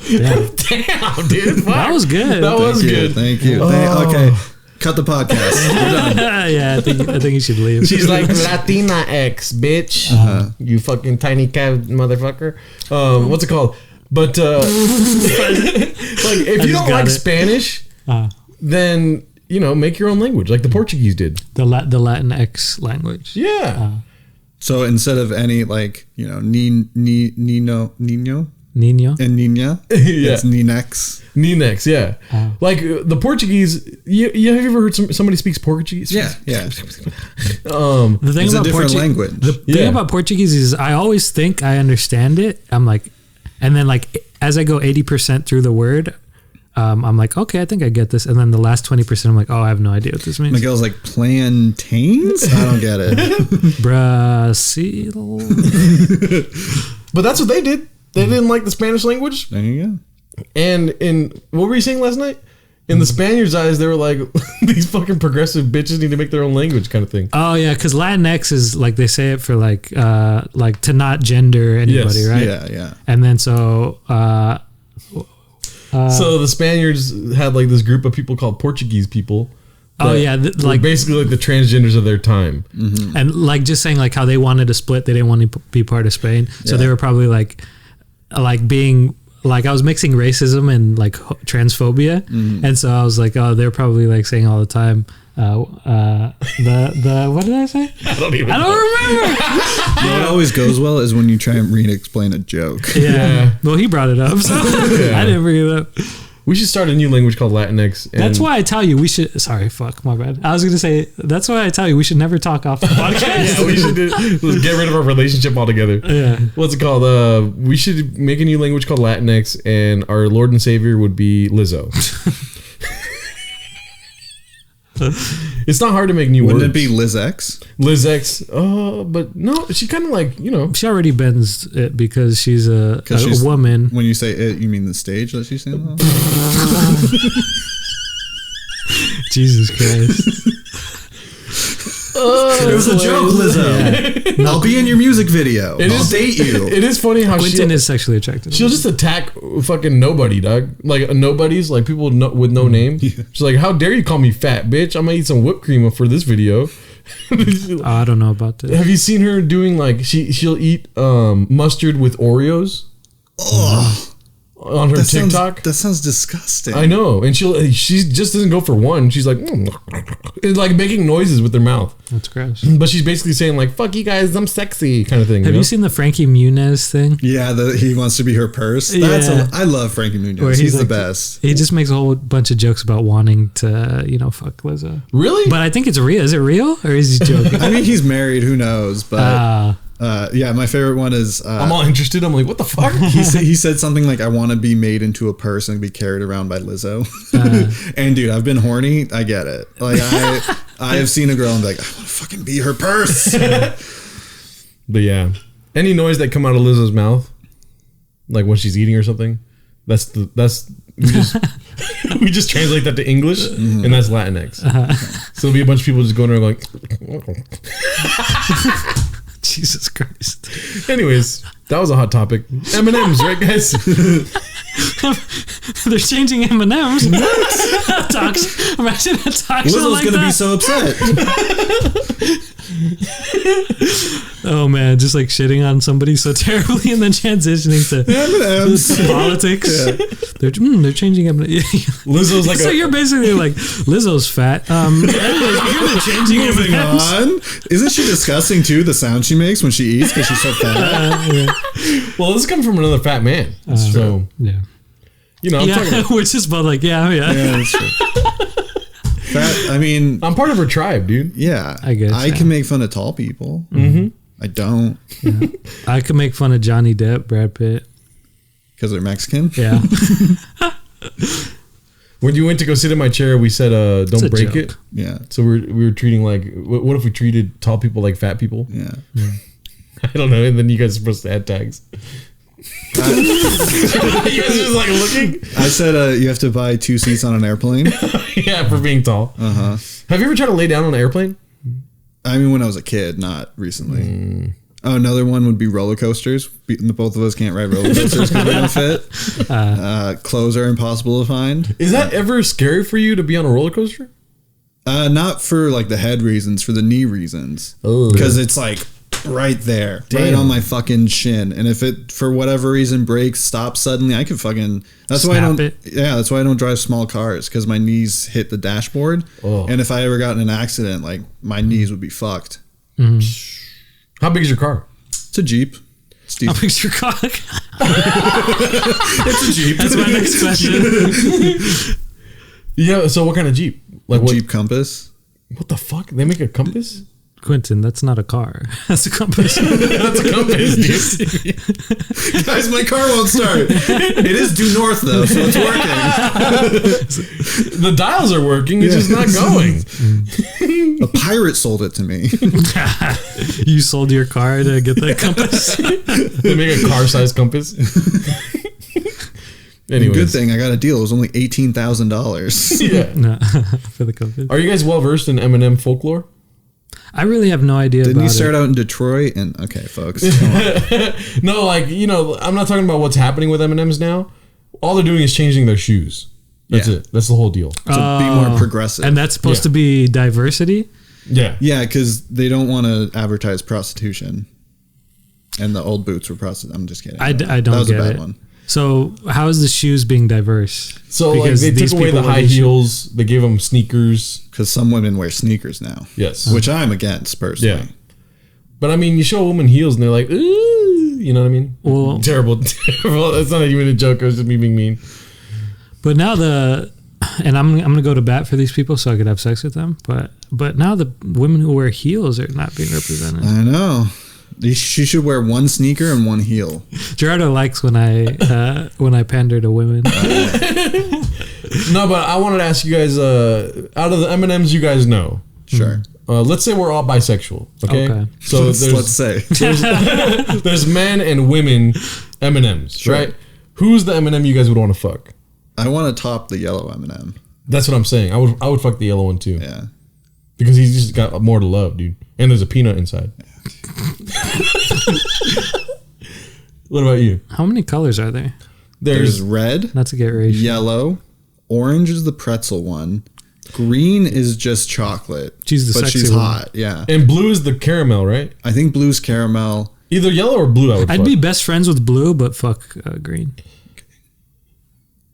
Yeah. Damn, dude, fuck. That was good. That was good. Thank you. Okay, cut the podcast. We're done. Yeah, I think you should leave. She's like Latina X, bitch. You fucking tiny cat motherfucker. What's it called? But like, if you don't got like it. Spanish, then make your own language, like the Portuguese did. the Latinx language. Yeah. So instead of any like Nino Nino. and Nina, Yeah. it's Ninex. Ninex, yeah. Like the Portuguese. Have you ever heard somebody speaks Portuguese? Yeah. The thing It's a about different language. The thing about Portuguese is I always think I understand it. I'm like, and then like as I go 80% through the word, I'm like, okay, I think I get this. And then the last 20%, I'm like, oh, I have no idea what this means. Miguel's like plantains. I don't get it. Brazil. But that's what they did. They didn't like the Spanish language. There you go. And in what were you saying last night? In the Spaniards' eyes, they were like, these fucking progressive bitches need to make their own language, kind of thing. Oh yeah, because Latinx is like they say it for like to not gender anybody, Yes. right? Yeah. And then so So the Spaniards had like this group of people called Portuguese people. Oh that yeah, were like basically like the transgenders of their time. and like just saying like how they wanted to split, they didn't want to be part of Spain, so they were probably like being like I was mixing racism and like transphobia, and so I was like, oh, they're probably like saying all the time. The what did I say? I don't I don't remember. What always goes well is when you try and re-explain a joke. Yeah. Well, he brought it up, so I didn't bring it up. We should start a new language called Latinx. And That's why I tell you we should. Sorry, fuck, my bad. I was gonna say that's why I tell you we should never talk off the podcast. yeah, we should let's get rid of our relationship altogether. Yeah. What's it called? We should make a new language called Latinx, and our Lord and Savior would be Lizzo. It's not hard to make new Wouldn't words. it be Liz X? Liz X? But no, she kind of like She already bends it because she's a woman. When you say it, you mean the stage that she's saying? Jesus Christ. It was a joke, Lizzo. I'll be in your music video. I'll date you. It is funny how Quentin is sexually attracted. she'll just attack fucking nobody, dog. Like nobodies, like people with no name. She's like, "How dare you call me fat, bitch? I'm gonna eat some whipped cream for this video." I don't know about this. Have you seen her doing like she'll eat mustard with Oreos? On her TikTok. That sounds disgusting. I know, and she just doesn't go for one. She's like, it's like making noises with her mouth. That's gross. But she's basically saying like, "Fuck you guys, I'm sexy," kind of thing. Have you seen the Frankie Muniz thing? Yeah, he wants to be her purse. Yeah. I love Frankie Where Muniz. He's the like- best. He just makes a whole bunch of jokes about wanting to, fuck Lizzo. Really? But I think it's real. Is it real or is he joking? I mean, he's married. Who knows? But yeah, my favorite one is. I'm all interested. I'm like, what the fuck? He said something like, "I want to be made into a purse and be carried around by Lizzo." And dude, I've been horny. I get it. Like I have seen a girl and be like, "I want to fucking be her purse." But yeah, any noise that come out of Lizzo's mouth, like when she's eating or something, we just translate that to English, and that's Latinx. So there'll be a bunch of people just going around going. Jesus Christ. Anyways, that was a hot topic. M&M's, right, guys? They're changing M&M's. Imagine a talk show Lizzo's like gonna that. be so upset. Oh man, just like shitting on somebody so terribly and then transitioning to politics. Yeah. They're changing M&Ms. Lizzo's like so you're basically like, Lizzo's fat. You're changing Moving M&Ms. on. Isn't she disgusting too? The sound she makes when she eats because she's so fat. Yeah. well, this comes from another fat man. So Yeah. you know, I'm talking about, We're just both like, yeah. Yeah, that's true. Fat, I mean, I'm part of her tribe, dude. yeah. I guess, I yeah. can make fun of tall people. I don't I could make fun of Johnny Depp, Brad Pitt. because they're Mexican. Yeah. When you went to go sit in my chair, we said, a "Don't break joke. it." Yeah. So we were treating like, what if we treated tall people like fat people? Yeah. I don't know. And then you guys are supposed to add tags. You guys are just like looking. I said you have to buy 2 seats on an airplane. Yeah, for being tall. Have you ever tried to lay down on an airplane? I mean, when I was a kid, not recently. Oh, another one would be roller coasters. Both of us can't ride roller coasters because we don't fit. Clothes are impossible to find. Is that ever scary for you to be on a roller coaster? Not for like the head reasons, for the knee reasons. Oh. Because it's like right there, right Damn. on my fucking shin. And if it, for whatever reason, breaks, stops suddenly, I could fucking. That's why I Snap don't. it. Yeah, that's why I don't drive small cars because my knees hit the dashboard. Oh. And if I ever got in an accident, like my knees would be fucked. How big is your car? It's a Jeep. It's How decent. big's your cock? It's a Jeep. That's my next question. Yeah. So what kind of Jeep? Like what? Jeep Compass. What the fuck? They make a compass? Quentin, that's not a car. That's a compass. That's a compass, dude. Guys, my car won't start. It is due north though, so it's working. The dials are working. It's just not going. A pirate sold it to me. You sold your car to get that compass? They make a car-sized compass. Anyways. Good thing I got a deal. It was only $18,000. Yeah. No, for the compass. Are you guys well versed in Eminem folklore? I really have no idea Didn't about he start it. out in Detroit? And okay, folks. Come on. No, like, you know, I'm not talking about what's happening with M&Ms now. All they're doing is changing their shoes. That's Yeah. it. That's the whole deal. To be more progressive. And that's supposed to be diversity? Yeah. Yeah, because they don't want to advertise prostitution. And the old boots were prostitute. I'm just kidding. I don't That was get a bad it. one. So how is the shoes being diverse? So Because like they these took away people the wear high these shoes. heels. They gave them sneakers. Because some women wear sneakers now. Yes. Which I'm against, personally. Yeah. But I mean, you show a woman heels and they're like, ooh, you know what I mean? Well- terrible. That's not even a joke. It was just me being mean. But now and I'm gonna go to bat for these people so I could have sex with them. But now the women who wear heels are not being represented. I know. She should wear one sneaker and one heel. Gerardo likes when I pander to women. No, but I wanted to ask you guys, out of the M&Ms you guys know, Sure. let's say we're all bisexual, okay? Okay. So Let's say. there's men and women M&Ms, Sure. right? Who's the M&M you guys would want to fuck? I want to top the yellow M&M. That's what I'm saying. I would fuck the yellow one too. Yeah. Because he's just got more to love, dude. And there's a peanut inside. What about you? How many colors are there? There's red, Not to get ratio. yellow, orange is the pretzel one. Green is just chocolate. She's the but sexy she's one. hot. Yeah. And blue is the caramel, right? I think blue's caramel. Either yellow or blue I would I'd fuck. be best friends with blue, but fuck green.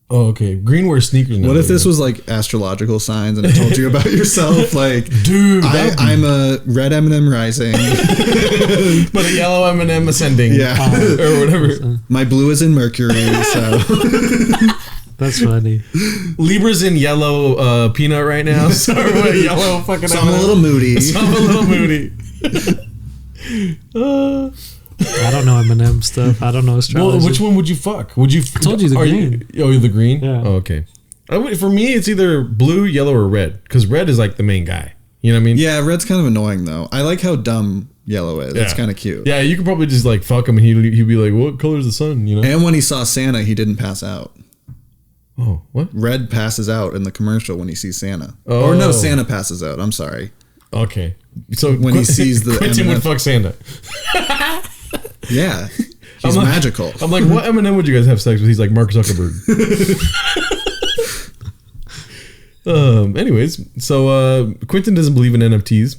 Oh, okay. Green wears sneakers now. What if this was like astrological signs and it told you about yourself? Like, Dude, I'm a red M&M rising. but a yellow M&M ascending. Yeah. Or whatever. My blue is in Mercury, so That's funny. Libra's in yellow peanut right now. So what, yellow fucking so I'm a M&M. little moody. So I'm a little moody. I don't know M&M stuff. I don't know astrology. Well, which one would you fuck? Would you? I told you the green. You're the green. Yeah. Oh, okay. For me, it's either blue, yellow, or red. Because red is like the main guy. You know what I mean? Yeah, red's kind of annoying though. I like how dumb yellow is. It's Yeah. kind of cute. Yeah, you could probably just like fuck him and he'd be like, "What color is the sun?" You know? And when he saw Santa, he didn't pass out. Oh, what? Red passes out in the commercial when he sees Santa. Oh. Or no, Santa passes out. I'm sorry. Okay. So When he sees the Quentin M&M. would fuck Santa. Yeah. He's I'm like- magical. I'm like, what M&M would you guys have sex with? He's like Mark Zuckerberg. Anyways, so Quentin doesn't believe in NFTs.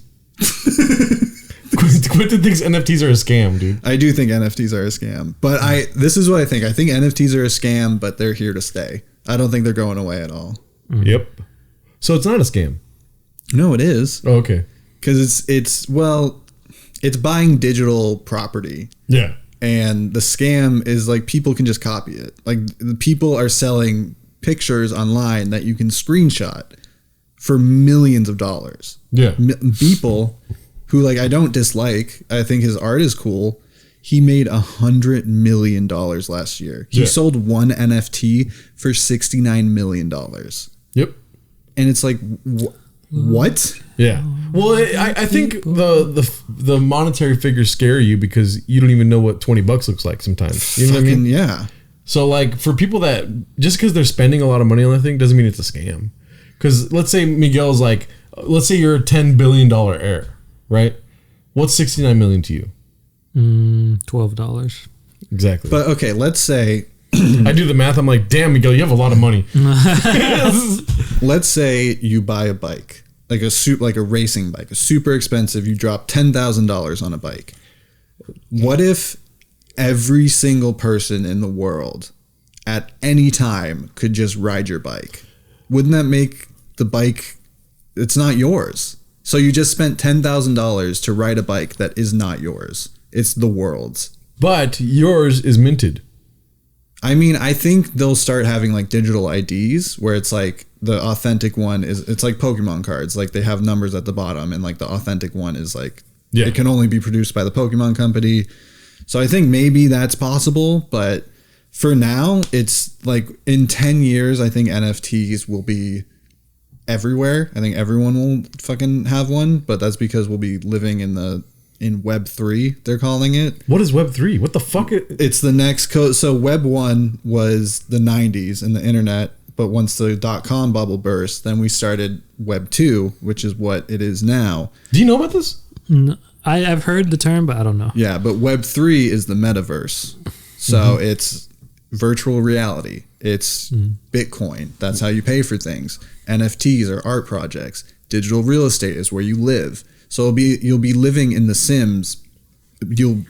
Quentin thinks NFTs are a scam, dude. I do think NFTs are a scam, but this is what I think. I think NFTs are a scam, but they're here to stay. I don't think they're going away at all. Yep. So it's not a scam. No, it is. Oh, okay. Because it's buying digital property. Yeah. And the scam is like people can just copy it. Like the people are selling pictures online that you can screenshot for millions of dollars. Yeah. People who like I don't dislike. I think his art is cool. He made $100 million last year. He sold one NFT for $69 million. Yep. And it's like, what? Yeah. Well, I think the monetary figures scare you because you don't even know what $20 looks like sometimes. You know what I mean? Yeah. So like for people that just because they're spending a lot of money on that thing doesn't mean it's a scam. Because let's say Miguel's like, let's say you're a $10 billion heir, right? What's $69 million to you? $12. Exactly. But okay, let's say I do the math. I'm like, damn, Miguel, you have a lot of money. let's say you buy a bike, like a racing bike, a super expensive. You drop $10,000 on a bike. What if every single person in the world at any time could just ride your bike? Wouldn't that make the bike? It's not yours. So you just spent $10,000 to ride a bike that is not yours. It's the world's. But yours is minted. I mean, I think they'll start having like digital IDs where it's like the authentic one it's like Pokemon cards. Like they have numbers at the bottom and like the authentic one is like, it can only be produced by the Pokemon company. So I think maybe that's possible. But for now, it's like in 10 years, I think NFTs will be everywhere. I think everyone will fucking have one, but that's because we'll be living in Web 3, they're calling it. What is Web 3? What the fuck? It's the next code. So Web 1 was the 90s and the internet, but once the .com bubble burst, then we started Web 2, which is what it is now. Do you know about this? No, I've heard the term, but I don't know. Yeah, but Web 3 is the metaverse. So it's virtual reality. It's Bitcoin. That's how you pay for things. NFTs are art projects. Digital real estate is where you live. So you'll be living in The Sims. You'll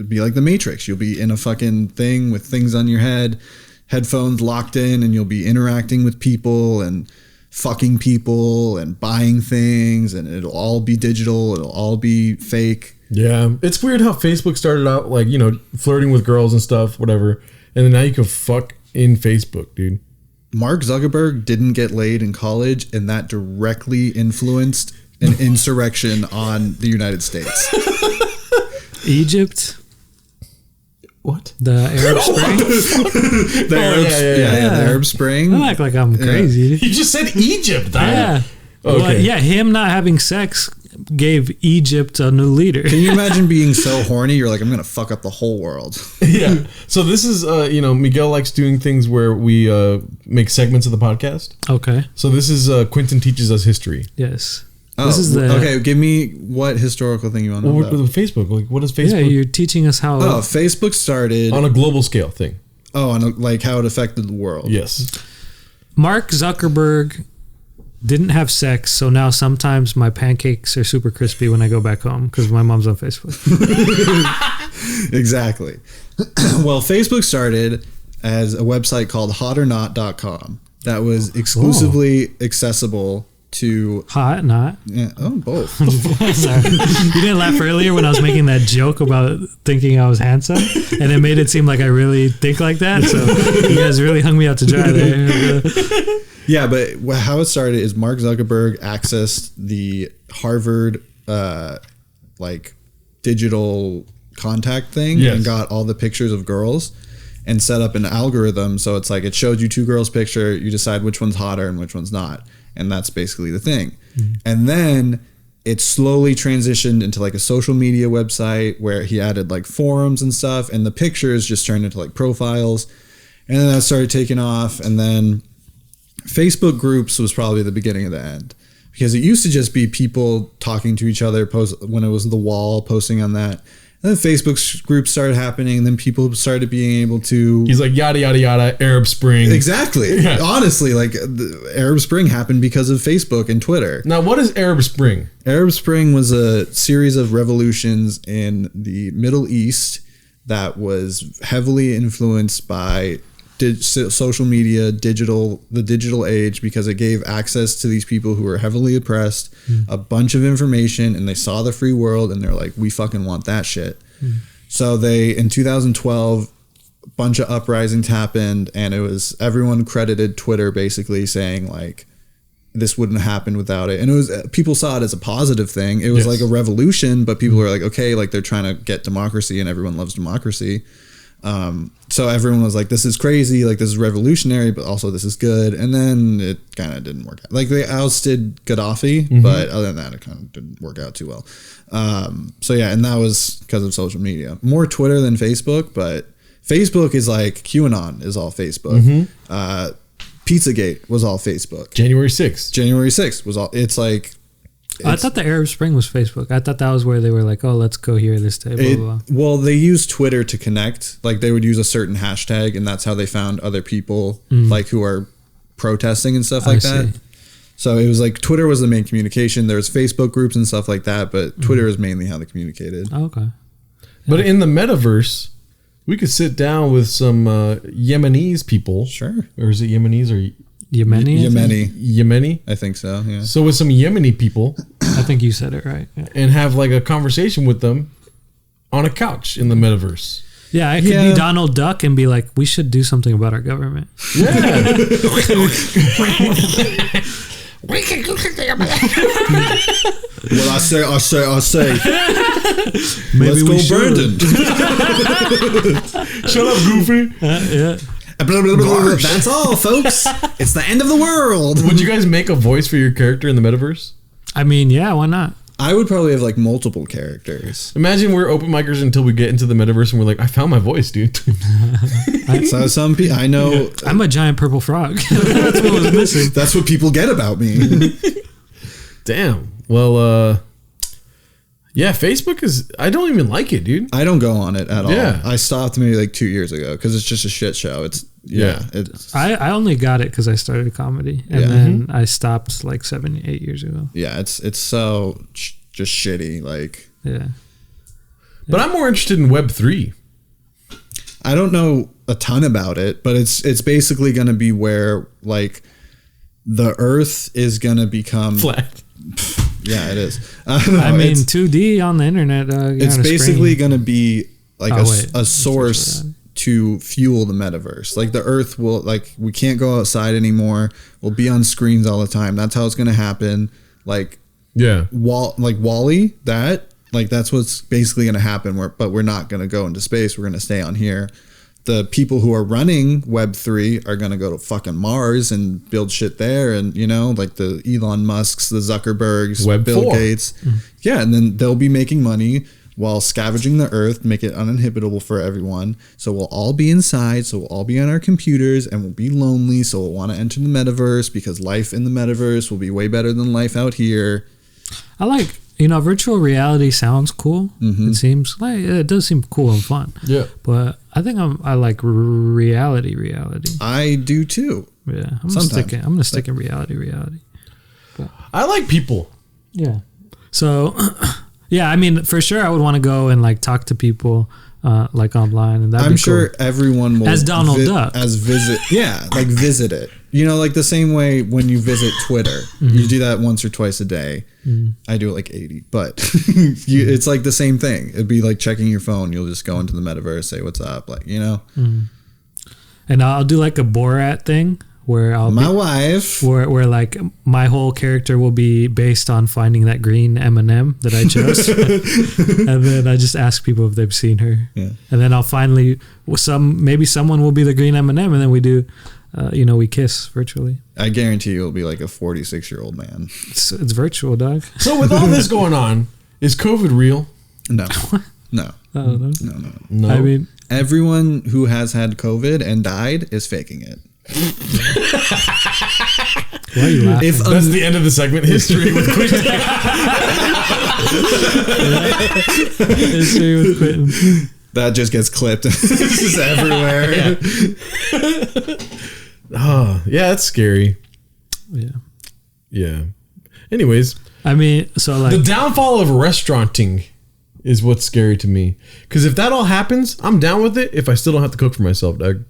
be like the Matrix. You'll be in a fucking thing with things on your head, headphones locked in, and you'll be interacting with people and fucking people and buying things, and it'll all be digital. It'll all be fake. Yeah. It's weird how Facebook started out like, flirting with girls and stuff, whatever. And then now you can fuck in Facebook, dude. Mark Zuckerberg didn't get laid in college, and that directly influenced an insurrection on the United States. Egypt? What? The Arab Spring? The Arab Spring. Don't act like I'm crazy. You just said Egypt. Yeah. Okay. Well, him not having sex gave Egypt a new leader. Can you imagine being so horny? You're like, I'm going to fuck up the whole world. Yeah. So this is, Miguel likes doing things where we make segments of the podcast. Okay. So this is Quentin teaches us history. Yes. Oh, this is okay, give me what historical thing you want to know about. With Facebook, like what is Facebook? Yeah, you're teaching us how. Oh, Facebook started on a global scale thing. Oh, like how it affected the world. Yes. Mark Zuckerberg didn't have sex, so now sometimes my pancakes are super crispy when I go back home because my mom's on Facebook. Exactly. Well, Facebook started as a website called hotornot.com that was exclusively accessible to hot, not. Yeah, both. Sorry. You didn't laugh earlier when I was making that joke about thinking I was handsome, and it made it seem like I really think like that. So you guys really hung me out to dry there. Yeah, but how it started is Mark Zuckerberg accessed the Harvard digital contact thing and got all the pictures of girls and set up an algorithm. So it's like it showed you two girls' picture. You decide which one's hotter and which one's not. And that's basically the thing. Mm-hmm. And then it slowly transitioned into like a social media website where he added like forums and stuff. And the pictures just turned into like profiles. And then that started taking off. And then Facebook groups was probably the beginning of the end. Because it used to just be people talking to each other when it was the wall, posting on that. And then Facebook groups started happening, and then people started being able to. He's like, yada, yada, yada, Arab Spring. Exactly. Yeah. Honestly, like the Arab Spring happened because of Facebook and Twitter. Now, what is Arab Spring? Arab Spring was a series of revolutions in the Middle East that was heavily influenced by social media, the digital age, because it gave access to these people who were heavily oppressed a bunch of information, and they saw the free world, and they're like, we fucking want that shit. So they, in 2012, a bunch of uprisings happened, and it was, everyone credited Twitter basically saying like, this wouldn't happen without it. And it was, people saw it as a positive thing. It was like a revolution, but people were like, okay, like they're trying to get democracy, and everyone loves democracy. So everyone was like, this is crazy, like this is revolutionary, but also this is good. And then it kind of didn't work out. Like they ousted Gaddafi, but other than that, it kind of didn't work out too well. So yeah, and that was because of social media. More Twitter than Facebook, but Facebook is like QAnon is all Facebook. Pizzagate was all Facebook. January 6th was all, it's like, I thought the Arab Spring was Facebook. I thought that was where they were like, oh, let's go here this day. Blah, blah, blah. Well, they use Twitter to connect. Like they would use a certain hashtag, and that's how they found other people like who are protesting and stuff like that. So it was like Twitter was the main communication. There's Facebook groups and stuff like that, but Twitter is mainly how they communicated. Oh, okay. But in the metaverse, we could sit down with some Yemenis people. Sure. Or is it Yemenis or Yemeni? Yemeni? I think so, yeah. So with some Yemeni people. I think you said it right. Yeah. And have like a conversation with them on a couch in the metaverse. Yeah, I could be Donald Duck and be like, we should do something about our government. Yeah. We can do something about it. Well, I say. Maybe Let's go, Brandon. Shut up, Goofy. Yeah. That's all, folks. It's the end of the world. Would you guys make a voice for your character in the metaverse? I mean, yeah, why not? I would probably have like multiple characters. Imagine we're open micers until we get into the metaverse and we're like, I found my voice, dude. So some people, I know. I'm a giant purple frog. That's what was missing. That's what people get about me. Damn. Well, yeah, Facebook is, I don't even like it, dude. I don't go on it at all. Yeah. I stopped maybe like 2 years ago because it's just a shit show. It's, it's, I only got it because I started comedy, and then I stopped like 7-8 years ago. Yeah, it's so just shitty. Like, But I'm more interested in Web3. I don't know a ton about it, but it's basically going to be where like the Earth is going to become flat. Yeah, it is. I mean, 2D on the internet. It's basically going to be like a source reality. to fuel the metaverse. Like the Earth will, like, we can't go outside anymore. We'll be on screens all the time. That's how it's going to happen. Like, Wall-E, that's what's basically going to happen. But we're not going to go into space. We're going to stay on here. The people who are running Web3 are going to go to fucking Mars and build shit there. And, you know, like the Elon Musks, the Zuckerbergs, Bill Gates. Yeah. And then they'll be making money while scavenging the Earth, make it uninhabitable for everyone. So we'll all be inside. So we'll all be on our computers and we'll be lonely. So we'll want to enter the metaverse because life in the metaverse will be way better than life out here. I like, virtual reality sounds cool. It seems like it does seem cool and fun. Yeah. But I think I like reality. I do too. Yeah. I'm gonna stick in reality. But, I like people. Yeah. So, yeah, I mean, for sure I would want to go and like talk to people like online, and I'm sure everyone will as Donald Duck visit it. Like the same way when you visit Twitter, you do that once or twice a day. I do it like 80, but it's like the same thing. It'd be like checking your phone. You'll just go into the metaverse, say what's up, like And I'll do like a Borat thing where I'll where like my whole character will be based on finding that green M&M that I chose, and then I just ask people if they've seen her, and then I'll finally maybe someone will be the green M&M, and then we do. We kiss virtually. I guarantee you it'll be like a 46-year-old man. It's virtual, dog. So with all this going on, is COVID real? No. No. I don't know. No. I mean, everyone who has had COVID and died is faking it. Why are you laughing? That's the end of the segment. History with Quentin. History with Quentin. That just gets clipped. This is everywhere. Oh, yeah, that's scary. Yeah. Yeah. Anyways, I mean, so like the downfall of restauranting is what's scary to me. Because if that all happens, I'm down with it if I still don't have to cook for myself, Doug.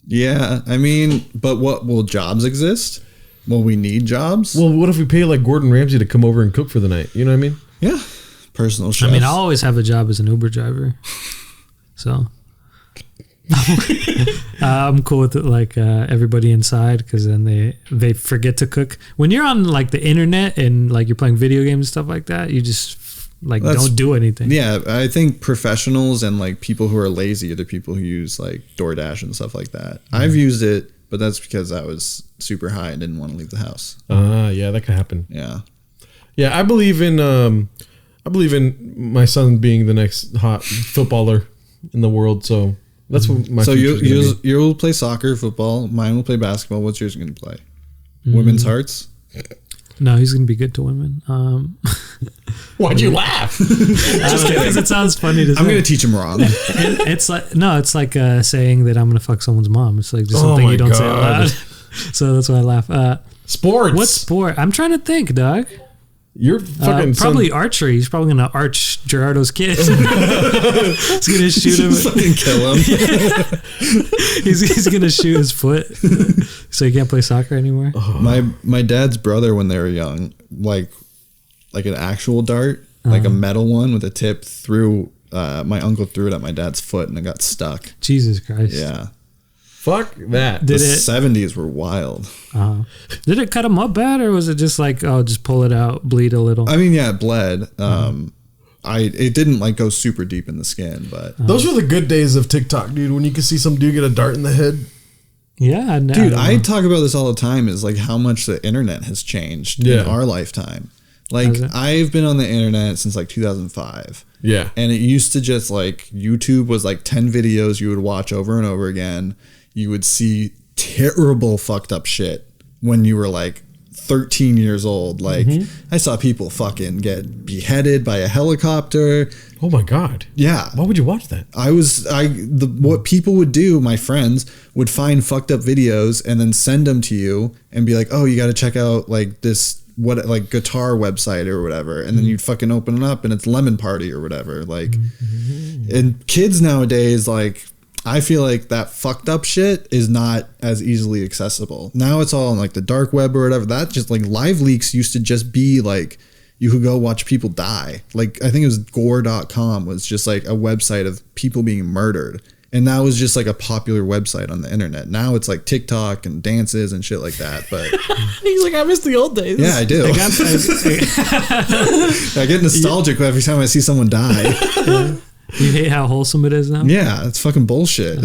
Yeah, I mean, but what will jobs exist? Will we need jobs? Well, what if we pay like Gordon Ramsay to come over and cook for the night? You know what I mean? Yeah, personal chef. I mean, I'll always have a job as an Uber driver, so I'm cool with it. Like everybody inside, because then they forget to cook. When you're on like the internet and like you're playing video games and stuff like that, you just like don't do anything. Yeah, I think professionals and like people who are lazy are the people who use like DoorDash and stuff like that. I've used it, but that's because I was super high and didn't want to leave the house. Yeah, that could happen. Yeah. Yeah, I believe in my son being the next hot footballer in the world. So that's what my So future's gonna be. you'll play soccer, football. Mine will play basketball. What's yours going to play? Women's hearts. No, he's gonna be good to women. Why'd you laugh? Just because it sounds funny to say. I'm going to teach him wrong. It's like saying that I'm gonna fuck someone's mom. It's like just something my you don't say God. out loud. So that's why I laugh. Sports. What sport? I'm trying to think, Doug. You're fucking Probably archery. He's probably gonna arch Gerardo's kid. He's gonna shoot him. Fucking kill him. He's gonna shoot his foot, so he can't play soccer anymore. My dad's brother, when they were young, like an actual dart, like a metal one with a tip, threw. My uncle threw it at my dad's foot and it got stuck. Jesus Christ! Yeah. Fuck that. Did The it? 70s were wild. Did it cut him up bad, or was it just like, oh, just pull it out, bleed a little? I mean, yeah, it bled. It didn't like go super deep in the skin, but Those were the good days of TikTok, dude, when you could see some dude get a dart in the head. Yeah, dude, I know. talk about this all the time. Is like how much the internet has changed in our lifetime. Like Has it? I've been on the internet since like 2005. Yeah. And it used to just like YouTube was like 10 videos you would watch over and over again. You would see terrible fucked up shit when you were like 13 years old. Like I saw people fucking get beheaded by a helicopter. Oh my God. Yeah. Why would you watch that? What people would do, my friends would find fucked up videos and then send them to you and be like, oh, you got to check out like this, like guitar website or whatever. And then you'd fucking open it up and it's Lemon Party or whatever. Like, and kids nowadays, like, I feel like that fucked up shit is not as easily accessible. Now it's all on like the dark web or whatever. That just like live leaks used to just be like, you could go watch people die. Like, I think it was gore.com was just like a website of people being murdered. And that was just like a popular website on the internet. Now it's like TikTok and dances and shit like that. But He's like, I miss the old days. yeah, I do. I get nostalgic every time I see someone die. You hate how wholesome it is now? Yeah, it's fucking bullshit.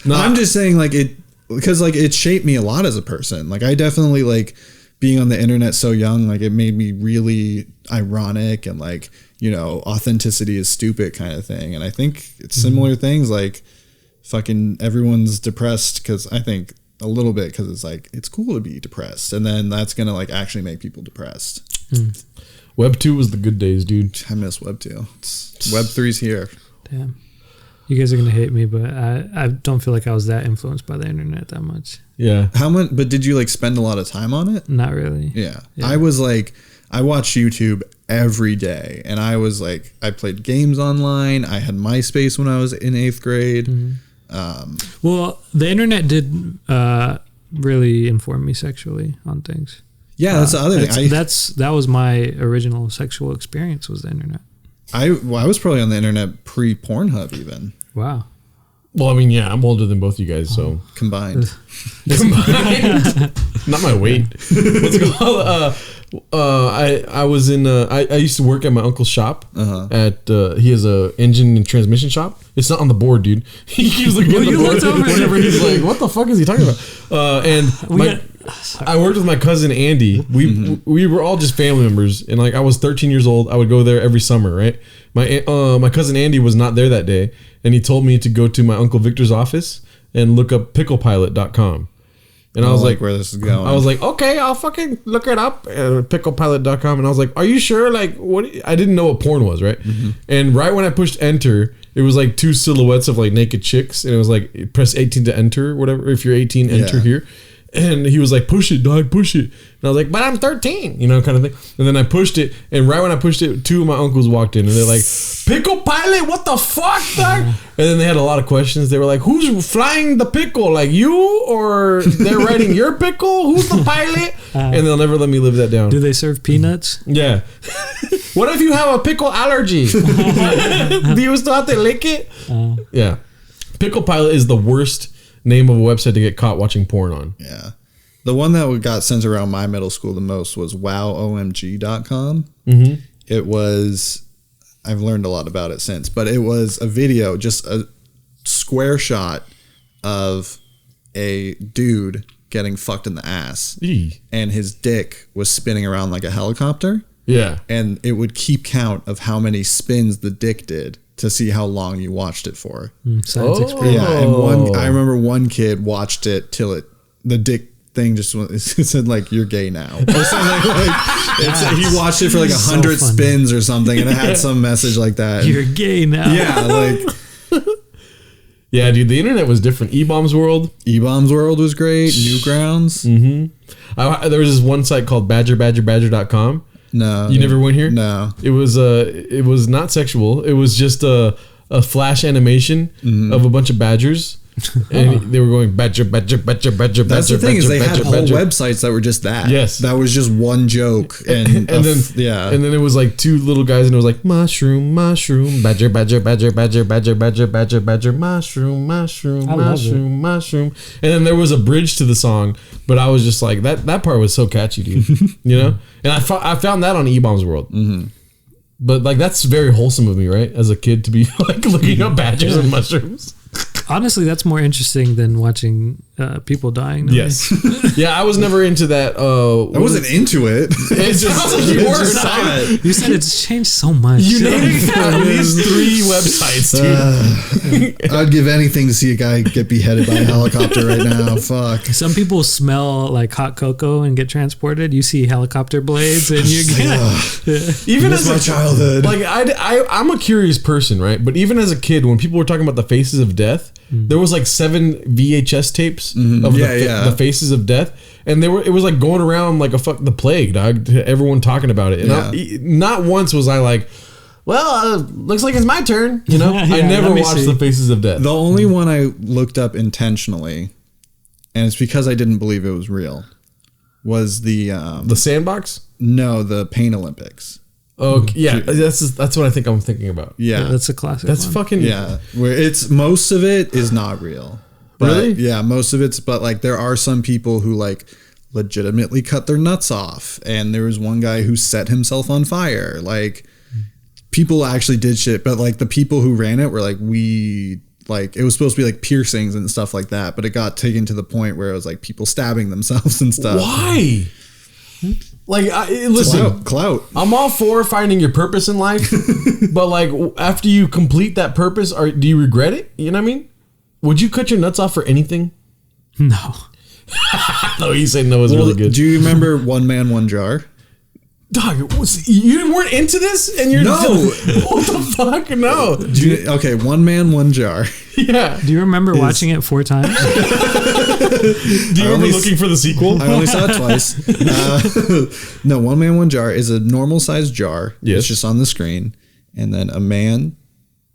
No, I'm just saying like it, because like it shaped me a lot as a person. Like I definitely like being on the internet so young, like it made me really ironic and like, you know, authenticity is stupid kind of thing. And I think it's similar things like fucking everyone's depressed because I think a little bit because it's like, it's cool to be depressed. And then that's going to like actually make people depressed. Web 2 was the good days, dude. I miss Web 2. Web 3's here. Damn. You guys are gonna hate me, but I don't feel like I was that influenced by the internet that much. Yeah. How much, but did you like spend a lot of time on it? Not really. Yeah. I was like, I watched YouTube every day and I was like, I played games online. I had MySpace when I was in 8th grade. Well, the internet did really inform me sexually on things. Yeah, that's the other thing. That was my original sexual experience was the internet. I was probably on the internet pre-Pornhub even. Wow. Well, I mean, yeah, I'm older than both you guys, so Combined. not my weight. What's it called? I was in. I used to work at my uncle's shop. At he has a engine and transmission shop. It's not on the board, dude. He keeps looking at the board whenever he's like, "What the fuck is he talking about?" I worked with my cousin Andy. We were all just family members, and like I was 13 years old. I would go there every summer, right? My cousin Andy was not there that day, and he told me to go to my uncle Victor's office and look up picklepilot.com. And I was like, where this is going. I was like, okay, I'll fucking look it up, picklepilot.com. And I was like, are you sure? Like, what? I didn't know what porn was, right? Mm-hmm. And right when I pushed enter, it was like two silhouettes of like naked chicks. And it was like, press 18 to enter, whatever. If you're 18, enter here. And he was like, push it, dog, push it. And I was like, but I'm 13, kind of thing. And then I pushed it. And right when I pushed it, two of my uncles walked in. And they're like, Pickle Pilot, what the fuck, dog? And then they had a lot of questions. They were like, who's flying the pickle? Like you? Or they're riding your pickle? Who's the pilot? And they'll never let me live that down. Do they serve peanuts? Yeah. What if you have a pickle allergy? Do you still have to lick it? Yeah. Pickle Pilot is the worst name of a website to get caught watching porn on. Yeah. The one that got sent around my middle school the most was wowomg.com. Mm-hmm. It was, I've learned a lot about it since, but it was a video, just a square shot of a dude getting fucked in the ass. Eee. And his dick was spinning around like a helicopter. Yeah. And it would keep count of how many spins the dick did to see how long you watched it for. Science experiment. Yeah, and I remember one kid watched it till the dick thing just went, it said like, you're gay now. Or something like, he watched it for like 100 spins or something, and it had some message like that. You're gay now. Yeah, like yeah, dude, the internet was different. E-Bombs World was great. Newgrounds. Mm-hmm. There was this one site called badger.com. No, you never went here. No, it was not sexual. It was just a flash animation of a bunch of badgers, and they were going badger. That's badger, the thing, is they badger, had whole badger. websites that were just that. Yes, that was just one joke, and then it was like two little guys, and it was like mushroom, badger, mushroom. And then there was a bridge to the song, but I was just like, that part was so catchy, dude. And I found that on E-Bombs World. Mm-hmm. But like, that's very wholesome of me, right? As a kid to be like looking up badgers and mushrooms. Honestly, that's more interesting than watching people dying. Yes. Yeah, I was never into that. I wasn't into it. It sounds like you were. You said it's changed so much. You named at least 3 websites, dude. I'd give anything to see a guy get beheaded by a helicopter right now. Fuck. Some people smell like hot cocoa and get transported. You see helicopter blades and you get... Even as as my childhood. Like, I'm a curious person, right? But even as a kid, when people were talking about the faces of death, there was like 7 VHS tapes of the faces of death, and it was like going around like the plague, dog, to everyone talking about it. And not once was I like, well, looks like it's my turn. I never watched the faces of death. The only one I looked up intentionally, and it's because I didn't believe it was real, was the Sandbox. No, the Pain Olympics. Oh yeah, that's what I think I'm thinking about. Yeah, that's a classic. That's one. fucking where it's most of it is not real. But, really? Yeah, most of it's. But like, there are some people who like legitimately cut their nuts off, and there was one guy who set himself on fire. Like, people actually did shit, but like the people who ran it were like, it was supposed to be like piercings and stuff like that, but it got taken to the point where it was like people stabbing themselves and stuff. Why? Like, listen, clout. I'm all for finding your purpose in life, but like, after you complete that purpose, do you regret it? You know what I mean? Would you cut your nuts off for anything? No. No, you said no is really good. Do you remember One Man, One Jar? Dog, you weren't into this, and you're no. What the fuck? No. Okay, One Man, One Jar. Yeah. Do you remember watching it 4 times? Do you remember looking for the sequel? I only saw it twice. No, One Man, One Jar is a normal sized jar. Yes. It's just on the screen, and then a man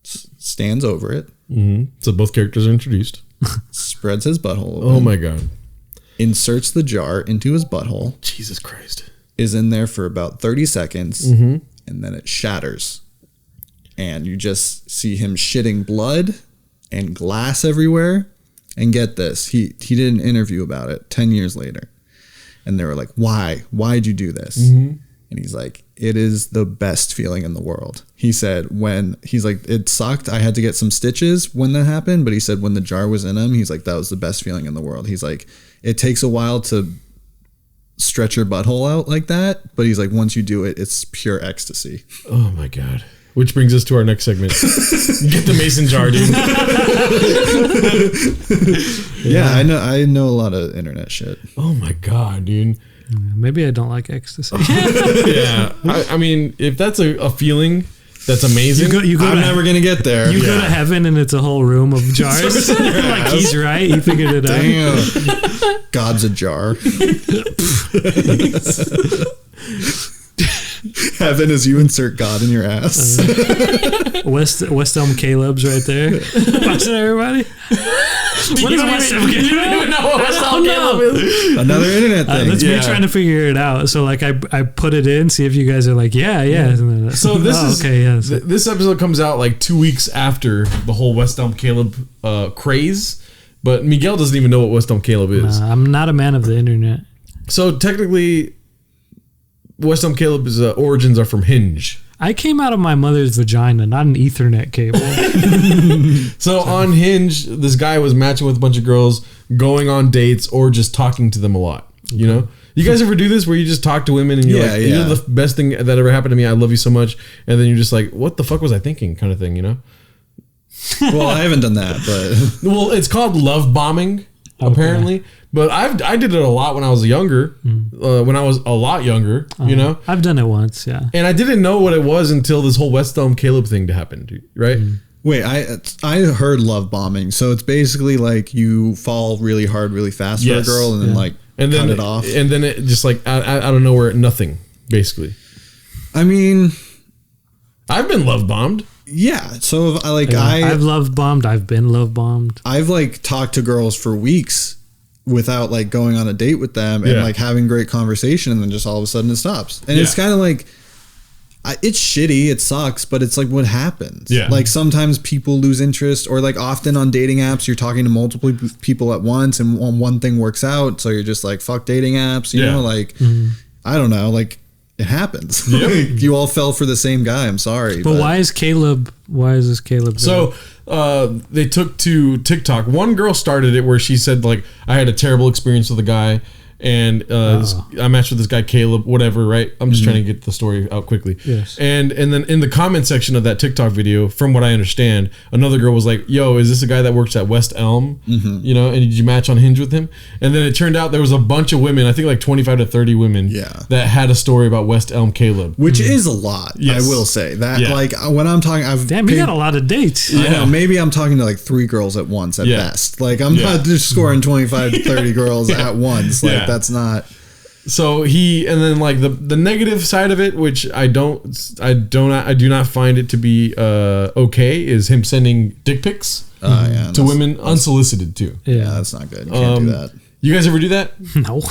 stands over it. Mm-hmm. So both characters are introduced. Spreads his butthole open. Oh my god. Inserts the jar into his butthole. Jesus Christ. Is in there for about 30 seconds, and then it shatters. And you just see him shitting blood and glass everywhere. And get this, he did an interview about it 10 years later. And they were like, why? Why'd you do this? And he's like, it is the best feeling in the world. He said it sucked. I had to get some stitches when that happened. But he said when the jar was in him, he's like, that was the best feeling in the world. He's like, it takes a while to stretch your butthole out like that, but he's like, once you do it, it's pure ecstasy. Oh my god. Which brings us to our next segment. Get the mason jar, dude. Yeah, I know a lot of internet shit. Oh my god, dude. Maybe I don't like ecstasy. Yeah. I mean, if that's a feeling that's amazing. I'm never gonna get there. You go to heaven and it's a whole room of jars. Like he's right. He figured it out. Damn. God's a jar. Heaven is you insert God in your ass. West Elm Caleb's right there. Watching everybody. What is West Elm Caleb? You don't even know what West Elm Caleb is. Another internet thing. That's me trying to figure it out. So like I put it in, see if you guys are like, yeah. So this is okay. Yeah. This episode comes out like 2 weeks after the whole West Elm Caleb craze, but Miguel doesn't even know what West Elm Caleb is. I'm not a man of the internet. So technically, West Elm Caleb's origins are from Hinge. I came out of my mother's vagina, not an Ethernet cable. So on Hinge, this guy was matching with a bunch of girls, going on dates, or just talking to them a lot. You know, you guys ever do this where you just talk to women and you're like, "You're the best thing that ever happened to me. I love you so much," and then you're just like, "What the fuck was I thinking?" kind of thing. You know. Well, I haven't done that, but Well, it's called love bombing, apparently. But I did it a lot when I was younger. When I was a lot younger, you know. I've done it once, yeah. And I didn't know what it was until this whole West Elm Caleb thing happened, right? wait, I heard love bombing. So it's basically like you fall really hard, really fast for a girl, and then like cut it off, and then it just like I don't know where nothing basically. I mean, I've been love bombed. Yeah. So if I've love bombed. I've been love bombed. I've like talked to girls for weeks without like going on a date with them and like having great conversation, and then just all of a sudden it stops. And it's kind of like, it's shitty. It sucks, but it's like what happens. Yeah. Like sometimes people lose interest, or like often on dating apps, you're talking to multiple people at once, and one thing works out, so you're just like, fuck dating apps. You know, like I don't know, like. It happens. Yep. You all fell for the same guy. I'm sorry. But why is this Caleb? So they took to TikTok. One girl started it where she said like, I had a terrible experience with a guy, and I matched with this guy Caleb, whatever, right? I'm just trying to get the story out quickly. Yes. And then in the comment section of that TikTok video, from what I understand, another girl was like, yo, is this a guy that works at West Elm? You know, and did you match on Hinge with him? And then it turned out there was a bunch of women, I think like 25 to 30 women, that had a story about West Elm Caleb. Which is a lot, I will say. That like when I'm talking, you got a lot of dates. I know, maybe I'm talking to like 3 girls at once at best. Like I'm not just scoring 25 to 30 girls at once. Like that's not. So and then like the negative side of it, which I do not find it to be okay, is him sending dick pics to women unsolicited too. Yeah, that's not good. You can't do that. You guys ever do that? No.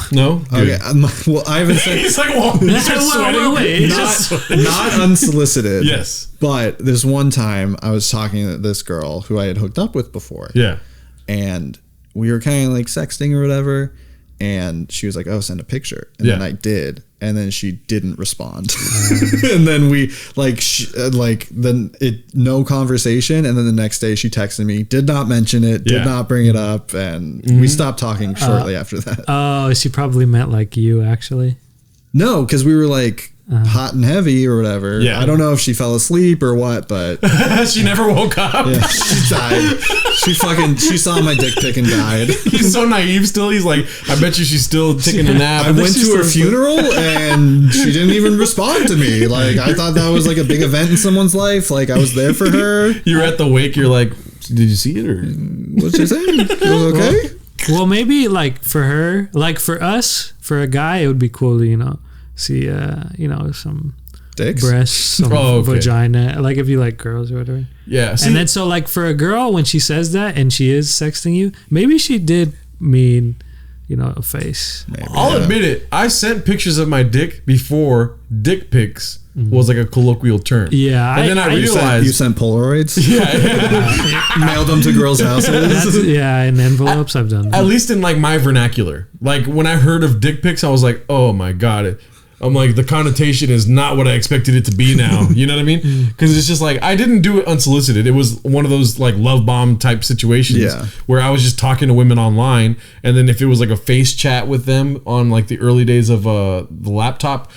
Good. Okay. Well, I haven't said. He's like, well, he's sweating. Not unsolicited. Yes. But this one time, I was talking to this girl who I had hooked up with before. Yeah. And we were kind of like sexting or whatever. And she was like, "Oh, send a picture." And then I did, and then she didn't respond. And then we no conversation. And then the next day she texted me, did not mention it, did not bring it up, and we stopped talking shortly after that. Oh, she probably meant like you actually. No, because we were like hot and heavy or whatever. Yeah. I don't know if she fell asleep or what, but she never woke up. Yeah, she died. She saw my dick pic and died. He's so naive still. He's like, I bet you she's still taking a nap. I went to her funeral and she didn't even respond to me. Like I thought that was like a big event in someone's life. Like I was there for her. You're at the wake. You're like, did you see it or what's she saying? It was okay. Well, maybe like for her, like for us, for a guy, it would be cool to, see, some dicks, breasts, some vagina. Like if you like girls or whatever. Yeah. And then so like for a girl, when she says that and she is sexting you, maybe she did mean, a face. Maybe, I'll admit it. I sent pictures of my dick before dick pics was like a colloquial term. Yeah. And then I realized you sent Polaroids. Yeah. Mailed them to girls' houses. In envelopes. I've done that. At least in like my vernacular. Like when I heard of dick pics, I was like, oh my God. I'm like, the connotation is not what I expected it to be now. You know what I mean? Because it's just like, I didn't do it unsolicited. It was one of those like love bomb type situations where I was just talking to women online. And then if it was like a face chat with them on like the early days of the laptop,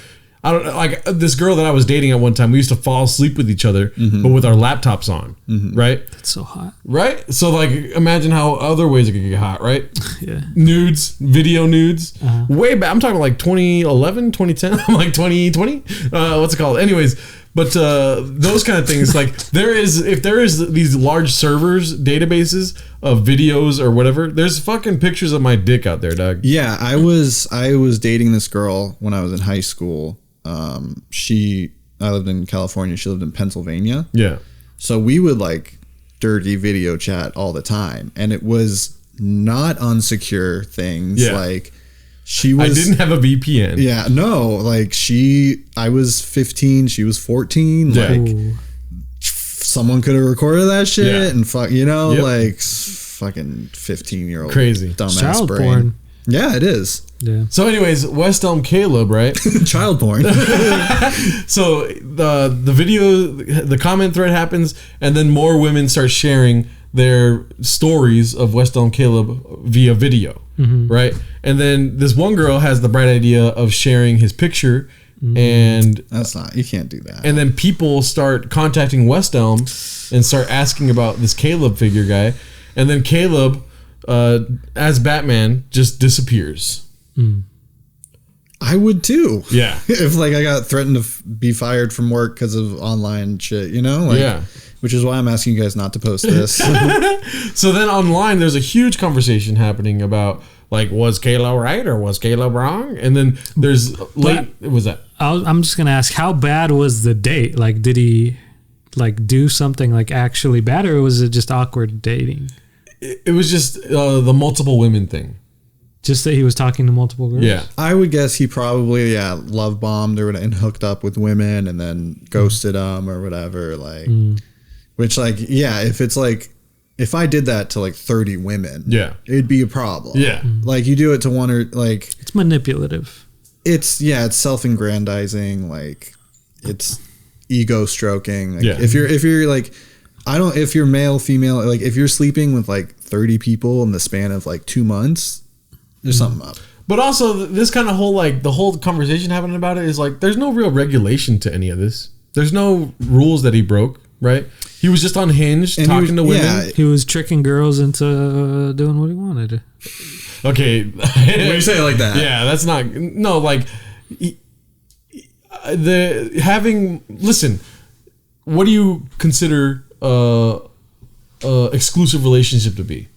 I don't like this girl that I was dating at one time. We used to fall asleep with each other, but with our laptops on, right? That's so hot. Right? So like, imagine how other ways it could get hot, right? Yeah. Nudes, video nudes, way back. I'm talking like 2011, 2010. I'm like 2020. What's it called? Anyways, but those kind of things, like if there is these large servers, databases of videos or whatever, there's fucking pictures of my dick out there, dog. Yeah, I was dating this girl when I was in high school. I lived in California. She lived in Pennsylvania. Yeah. So we would like dirty video chat all the time, and it was not unsecure things. Yeah. Like she was. I didn't have a VPN. Yeah, no. Like I was 15. She was 14. Yeah. Like Ooh. someone could have recorded that shit Yeah. and fuck. You know, Yep. like fucking 15-year-old Crazy. dumbass Child brain. porn. Yeah, it is. Yeah. So, anyways, West Elm Caleb, right? Child porn. So the video, the comment thread happens, and then more women start sharing their stories of West Elm Caleb via video, right? And then this one girl has the bright idea of sharing his picture, and You can't do that. then people start contacting West Elm and start asking about this Caleb figure guy, and then Caleb, as Batman, just disappears. I would too. Yeah. If like I got threatened to be fired from work because of online shit, you know? Like, Yeah. Which is why I'm asking you guys not to post this. So then online, there's a huge conversation happening about like, was Caleb right or was Caleb wrong? And then there's what was that? I'm just gonna ask, how bad was the date? Like, did he like do something like actually bad, or was it just awkward dating? It was just the multiple women thing. Just that he was talking to multiple girls. Yeah. I would guess he probably, love bombed or and hooked up with women and then ghosted them or whatever. Like, which like, if it's like, if I did that to like 30 women, it'd be a problem. Yeah. Like you do it to one or like, It's manipulative. it's self-aggrandizing. Like it's ego stroking. Like, Yeah. If you're like, if you're male, female, like if you're sleeping with like 30 people in the span of like 2 months, there's something up. But also this kind of whole like the whole conversation happening about it is like there's no real regulation to any of this. There's no rules that he broke, right? He was just unhinged, And talking to women. yeah. He was tricking girls into doing what he wanted. Okay. When you say it like that. Yeah, that's not no like listen, what do you consider exclusive relationship to be?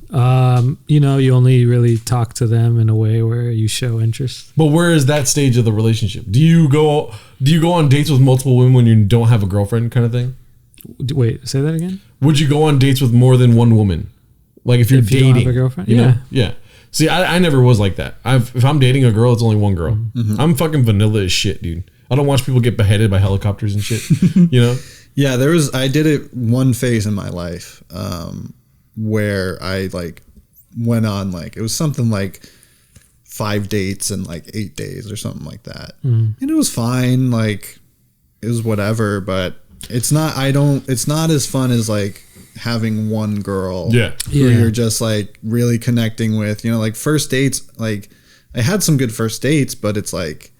You only really talk to them in a way where you show interest. But where is that stage of the relationship? Do you go on dates with multiple women when you don't have a girlfriend, kind of thing? Wait, say that again? Would you go on dates with more than one woman? Like if you're If you dating, don't have a girlfriend? you know? Yeah. Yeah. See, I never was like that. If I'm dating a girl, it's only one girl. I'm fucking vanilla as shit, dude. I don't watch people get beheaded by helicopters and shit. You know? Yeah, I did it one phase in my life where I like went on like, it was something like 5 dates in like 8 days or something like that. And it was fine. Like it was whatever, but it's not as fun as like having one girl who you're just like really connecting with, like first dates. Like I had some good first dates, but it's like,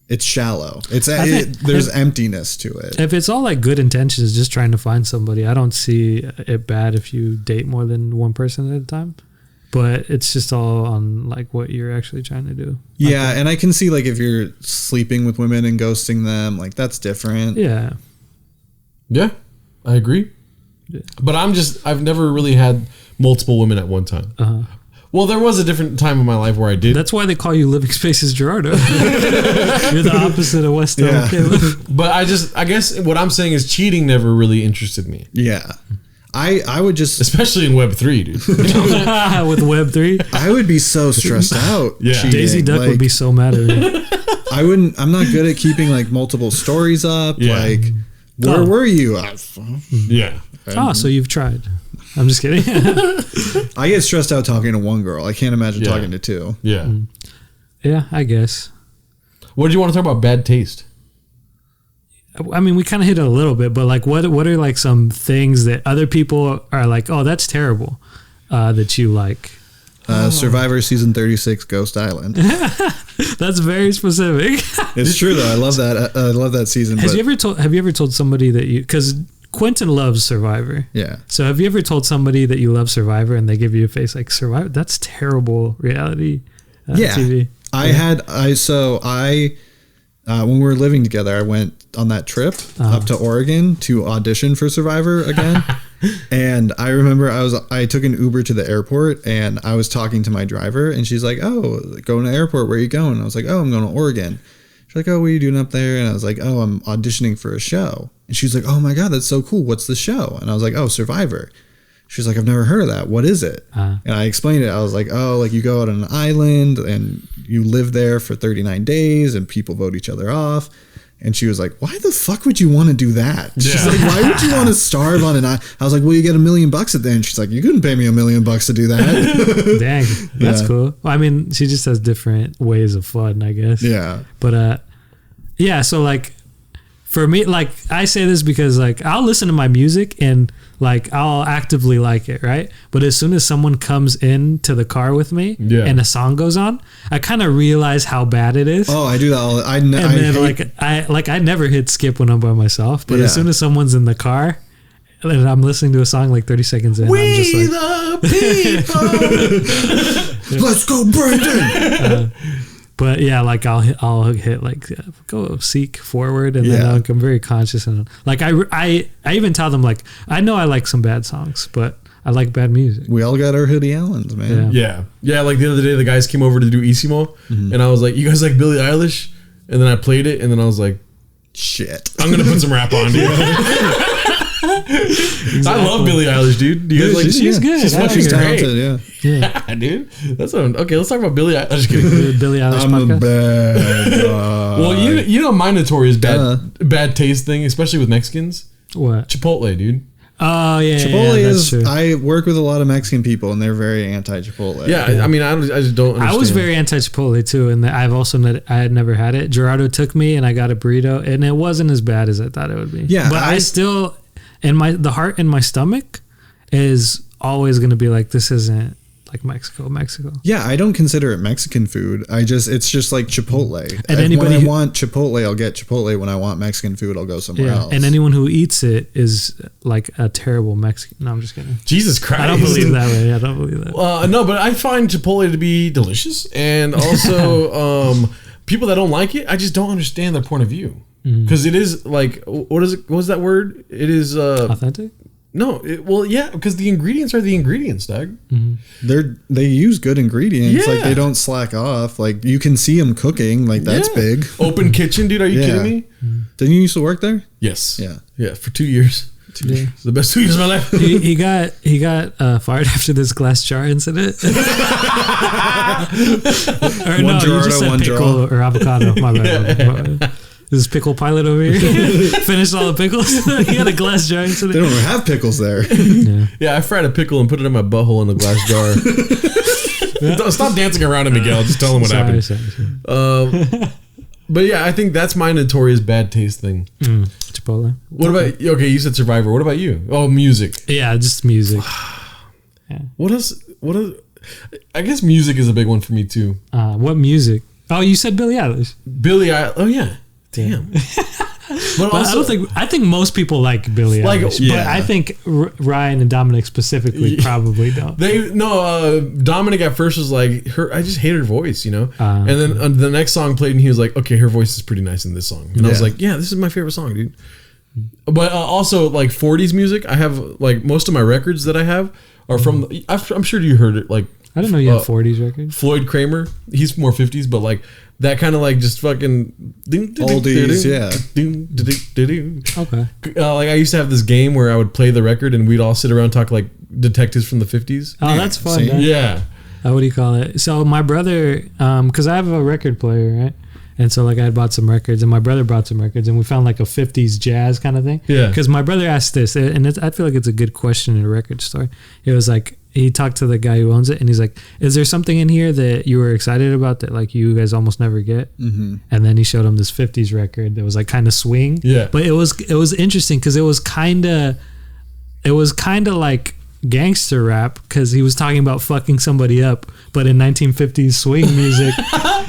it's shallow. There's emptiness to it. If it's all like good intentions, just trying to find somebody, I don't see it bad if you date more than one person at a time. But it's just all on like what you're actually trying to do. Yeah, and I can see like if you're sleeping with women and ghosting them, like that's different. Yeah. Yeah, I agree. Yeah. But I've never really had multiple women at one time. Well, there was a different time in my life where I did. That's why they call you Living Spaces Gerardo. You're the opposite of West Elm Caleb. But I guess what I'm saying is cheating never really interested me. Yeah. I would just, Especially in Web3, dude. With Web3. I would be so stressed out. Yeah. cheating. Daisy Duck would be so mad at me. I'm not good at keeping like multiple stories up. Yeah. Like, where were you? Yeah. Oh, so you've tried. I'm just kidding. I get stressed out talking to one girl. I can't imagine talking to two. Yeah. Yeah, I guess. What did you want to talk about? Bad taste. I mean, we kind of hit it a little bit, but like, what are like some things that other people are like, oh, that's terrible, that you like? Survivor season 36, Ghost Island. That's very specific. It's true though. I love that. I love that season. Have you ever told somebody that you, because Quentin loves Survivor. Yeah. So have you ever told somebody that you love Survivor and they give you a face like Survivor? That's terrible reality TV. When we were living together, I went on that trip up to Oregon to audition for Survivor again. And I remember I took an Uber to the airport and I was talking to my driver and she's like, "Oh, going to the airport, where are you going?" And I was like, "Oh, I'm going to Oregon." She's like, "Oh, what are you doing up there?" And I was like, "Oh, I'm auditioning for a show." And she's like, "Oh my God, that's so cool. What's the show?" And I was like, "Oh, Survivor." She's like, "I've never heard of that. What is it?" And I explained it. I was like, "Oh, like you go out on an island and you live there for 39 days and people vote each other off." And she was like, "Why the fuck would you want to do that?" She's like, "Why would you want to starve on an island?" I was like, "Well, you get $1 million at the end." She's like, "You couldn't pay me $1 million to do that." Dang, that's cool. Well, I mean, she just has different ways of fun, I guess. Yeah. But yeah. So like, for me, like I say this because like I'll listen to my music and like I'll actively like it, right? But as soon as someone comes into the car with me and a song goes on, I kind of realize how bad it is. Oh, I do that all. I never hit skip when I'm by myself, but as soon as someone's in the car and I'm listening to a song like 30 seconds in, I'm just like, the people. Let's go, Brandon. But yeah, like I'll hit like go seek forward, and then I'm very conscious, and like I even tell them like I know I like some bad songs, but I like bad music. We all got our Hoodie Allens, man. Yeah. Like the other day, the guys came over to do Isimo, and I was like, "You guys like Billie Eilish?" And then I played it, and then I was like, "Shit, I'm gonna put some rap on, dude." Exactly. I love Billie Eilish, dude. Do you guys like? She's good. She's talented. Yeah, dude. That's okay. Let's talk about Billie Eilish. Billie Eilish I'm podcast. a bad guy. Well, you know my notorious bad taste thing, especially with Mexicans. What? Chipotle, dude. Oh yeah, Chipotle is. True. I work with a lot of Mexican people, and they're very anti-Chipotle. Yeah, I mean, I just don't understand. I was very anti-Chipotle too, and I had never had it. Gerardo took me, and I got a burrito, and it wasn't as bad as I thought it would be. Yeah, but I still, and the heart in my stomach is always going to be like, this isn't like Mexico. Yeah, I don't consider it Mexican food. It's just like Chipotle. And when I want Chipotle, I'll get Chipotle. When I want Mexican food, I'll go somewhere else. And anyone who eats it is like a terrible Mexican. No, I'm just kidding. Jesus Christ. I don't believe that way. I don't believe that. No, but I find Chipotle to be delicious. And also, people that don't like it, I just don't understand their point of view. Because it is like, what is it? What's that word? It is authentic. No, because the ingredients are the ingredients, Doug. They use good ingredients. Yeah. Like they don't slack off. Like you can see them cooking. Like that's big. Open kitchen, dude. Are you kidding me? Didn't you used to work there? Yes. Yeah. For 2 years. It's the best 2 years of my life. he got fired after this glass jar incident. Or One you just said one pickle or avocado. My bad. This is pickle pilot over here. Finished all the pickles. He had a glass jar incident. They don't even have pickles there. Yeah, I fried a pickle and put it in my butthole in a glass jar. Stop dancing around it, Miguel. Just tell him what happened. Sorry. But yeah, I think that's my notorious bad taste thing. Chipotle. What about, okay, you said Survivor. What about you? Oh, music. Yeah, just music. What else? I guess music is a big one for me too. What music? Oh, you said Billie Eilish. Oh yeah. Damn. But also, I think most people like Billie Eilish, but I think Ryan and Dominic specifically probably don't. Dominic at first was like, I just hate her voice, you know? And then the next song played and he was like, okay, her voice is pretty nice in this song. And I was like, yeah, this is my favorite song, dude. But also like 40s music, I have like most of my records that I have are from, I'm sure you heard it, like, I didn't know you had 40s records. Floyd Kramer, he's more 50s, but like that kind of like just fucking oldies, yeah. Okay. Like I used to have this game where I would play the record and we'd all sit around and talk like detectives from the 50s. Oh, that's fun. Yeah. What do you call it? So my brother, because I have a record player, right? And so like I had bought some records and my brother brought some records and we found like a 50s jazz kind of thing. Yeah. Because my brother asked this, and I feel like it's a good question in a record store. It was like, he talked to the guy who owns it and he's like, is there something in here that you were excited about that like you guys almost never get? Mm-hmm. And then he showed him this 50s record that was like kind of swing. Yeah. But it was interesting because it was kind of like gangster rap because he was talking about fucking somebody up, but in 1950s swing music.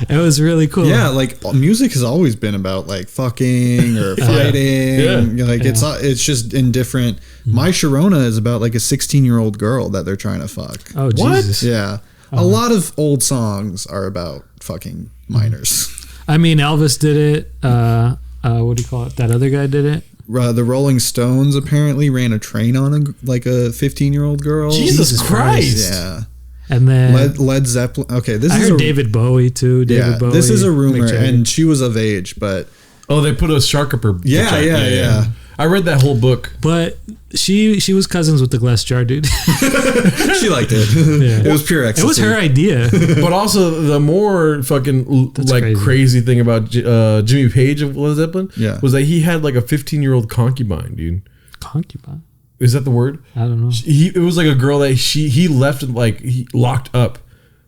It was really cool. Yeah, like music has always been about like fucking or fighting. Like it's just in different. My Sharona is about like a 16-year-old girl that they're trying to fuck. Oh, Jesus. Yeah, a lot of old songs are about fucking minors. I mean, Elvis did it. What do you call it? That other guy did it. The Rolling Stones apparently ran a train on a 15-year-old girl. Jesus Christ. Yeah. And then Led Zeppelin. Okay, I heard David Bowie too. David Bowie. This is a rumor, and she was of age, but they put a shark up her. Yeah. I read that whole book. But she was cousins with the glass jar dude. She liked it. Yeah. It was pure ecstasy. It was her idea. But also the more fucking crazy thing about Jimmy Page of Led Zeppelin was that he had like a 15-year-old concubine, dude. Concubine? Is that the word? I don't know. It was like a girl that he left he locked up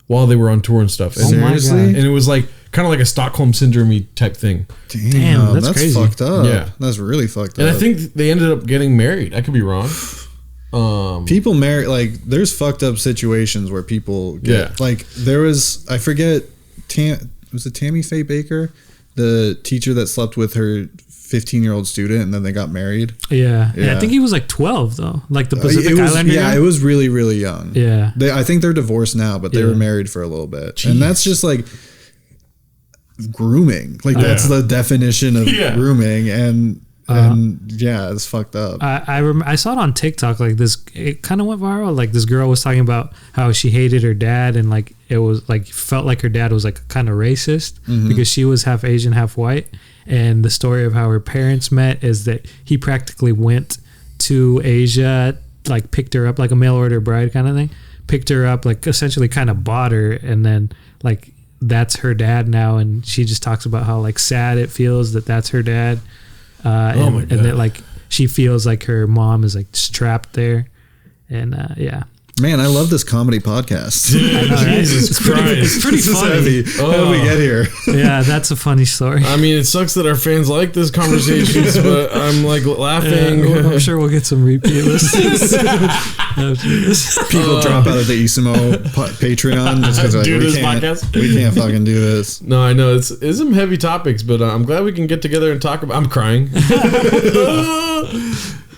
while they were on tour and stuff. And Seriously? And it was like kind of like a Stockholm syndrome type thing. Damn, that's crazy. fucked up. Yeah. That's really fucked up. And I think they ended up getting married. I could be wrong. People marry, like, there's fucked up situations where people get, like, there was, I forget, was it Tammy Faye Baker? The teacher that slept with her 15-year-old student and then they got married. Yeah. I think he was like 12 though. Like the Pacific Islander guy? It was really, really young. Yeah. I think they're divorced now, but they were married for a little bit. Jeez. And that's just like grooming. Like that's the definition of grooming. And it's fucked up. I saw it on TikTok. Like it kind of went viral. Like this girl was talking about how she hated her dad, and like it was like felt like her dad was like kind of racist because she was half Asian, half white. And the story of how her parents met is that he practically went to Asia, like picked her up like a mail order bride kind of thing, picked her up, like essentially kind of bought her, and then like that's her dad now. And she just talks about how like sad it feels that that's her dad. And that like she feels like her mom is like just trapped there, and Man, I love this comedy podcast. I know, right? Jesus Christ, it's pretty funny. Heavy. How did we get here? Yeah, that's a funny story. I mean, it sucks that our fans like this conversations, but I'm like laughing. Yeah, I'm sure we'll get some repeat listens. People drop out of the Isimo Patreon just because we can't fucking do this. No, I know it's some heavy topics, but I'm glad we can get together and talk about. I'm crying.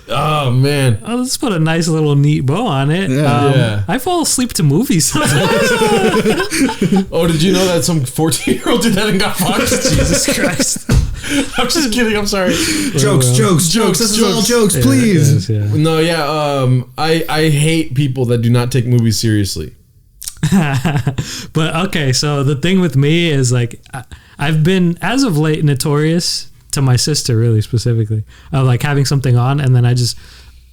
Oh man! Oh, let's put a nice little neat bow on it. I fall asleep to movies. Oh, did you know that some 14-year-old did that and got fucked? Jesus Christ! I'm just kidding. I'm sorry. Jokes. This is all jokes, please. No, I hate people that do not take movies seriously. But okay, so the thing with me is like I've been as of late notorious. To my sister, really specifically, of like having something on and then I just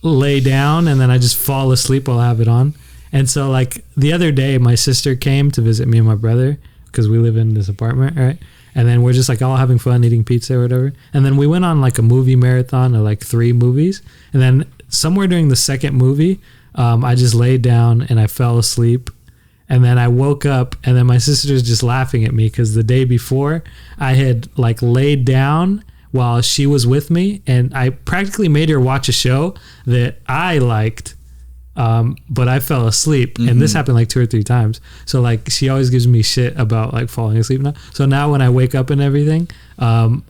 lay down and then I just fall asleep while I have it on. And so like the other day my sister came to visit me and my brother because we live in this apartment, right? And then we're just like all having fun eating pizza or whatever. And then we went on like a movie marathon of like 3 movies. And then somewhere during the second movie, I just laid down and I fell asleep. And then I woke up and then my sister's just laughing at me because the day before I had like laid down while she was with me, and I practically made her watch a show that I liked, but I fell asleep. And this happened like 2 or 3 times. So like she always gives me shit about like falling asleep now. So now when I wake up and everything,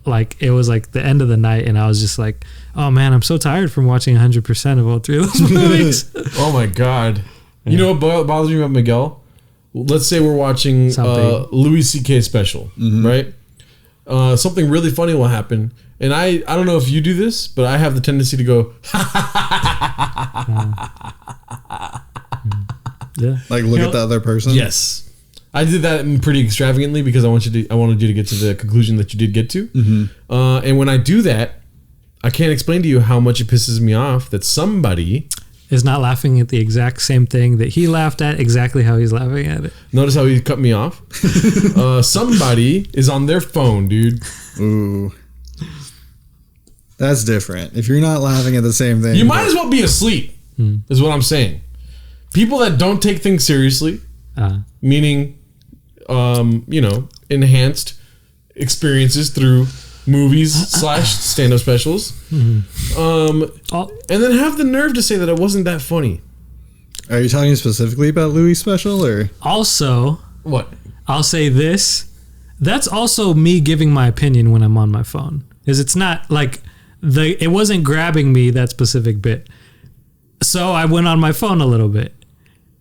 like it was like the end of the night and I was just like, oh man, I'm so tired from watching 100% of all 3 of those movies. Oh my God. You know what bothers me about Miguel? Let's say we're watching Louis C.K. special, right? Something really funny will happen, and I don't know if you do this, but I have the tendency to go like look at the other person. Yes, I did that pretty extravagantly because I wanted you to get to the conclusion that you did get to. And when I do that, I can't explain to you how much it pisses me off that somebody is not laughing at the exact same thing that he laughed at, exactly how he's laughing at it. Notice how he cut me off? Somebody is on their phone, dude. Ooh. That's different. If you're not laughing at the same thing. You might as well be asleep, is what I'm saying. People that don't take things seriously, meaning, enhanced experiences through movies / stand-up specials, and then have the nerve to say that it wasn't that funny. Are you talking specifically about Louis' special or? Also, What? I'll say this. That's also me giving my opinion when I'm on my phone. Is it's not like it wasn't grabbing me, that specific bit. So I went on my phone a little bit.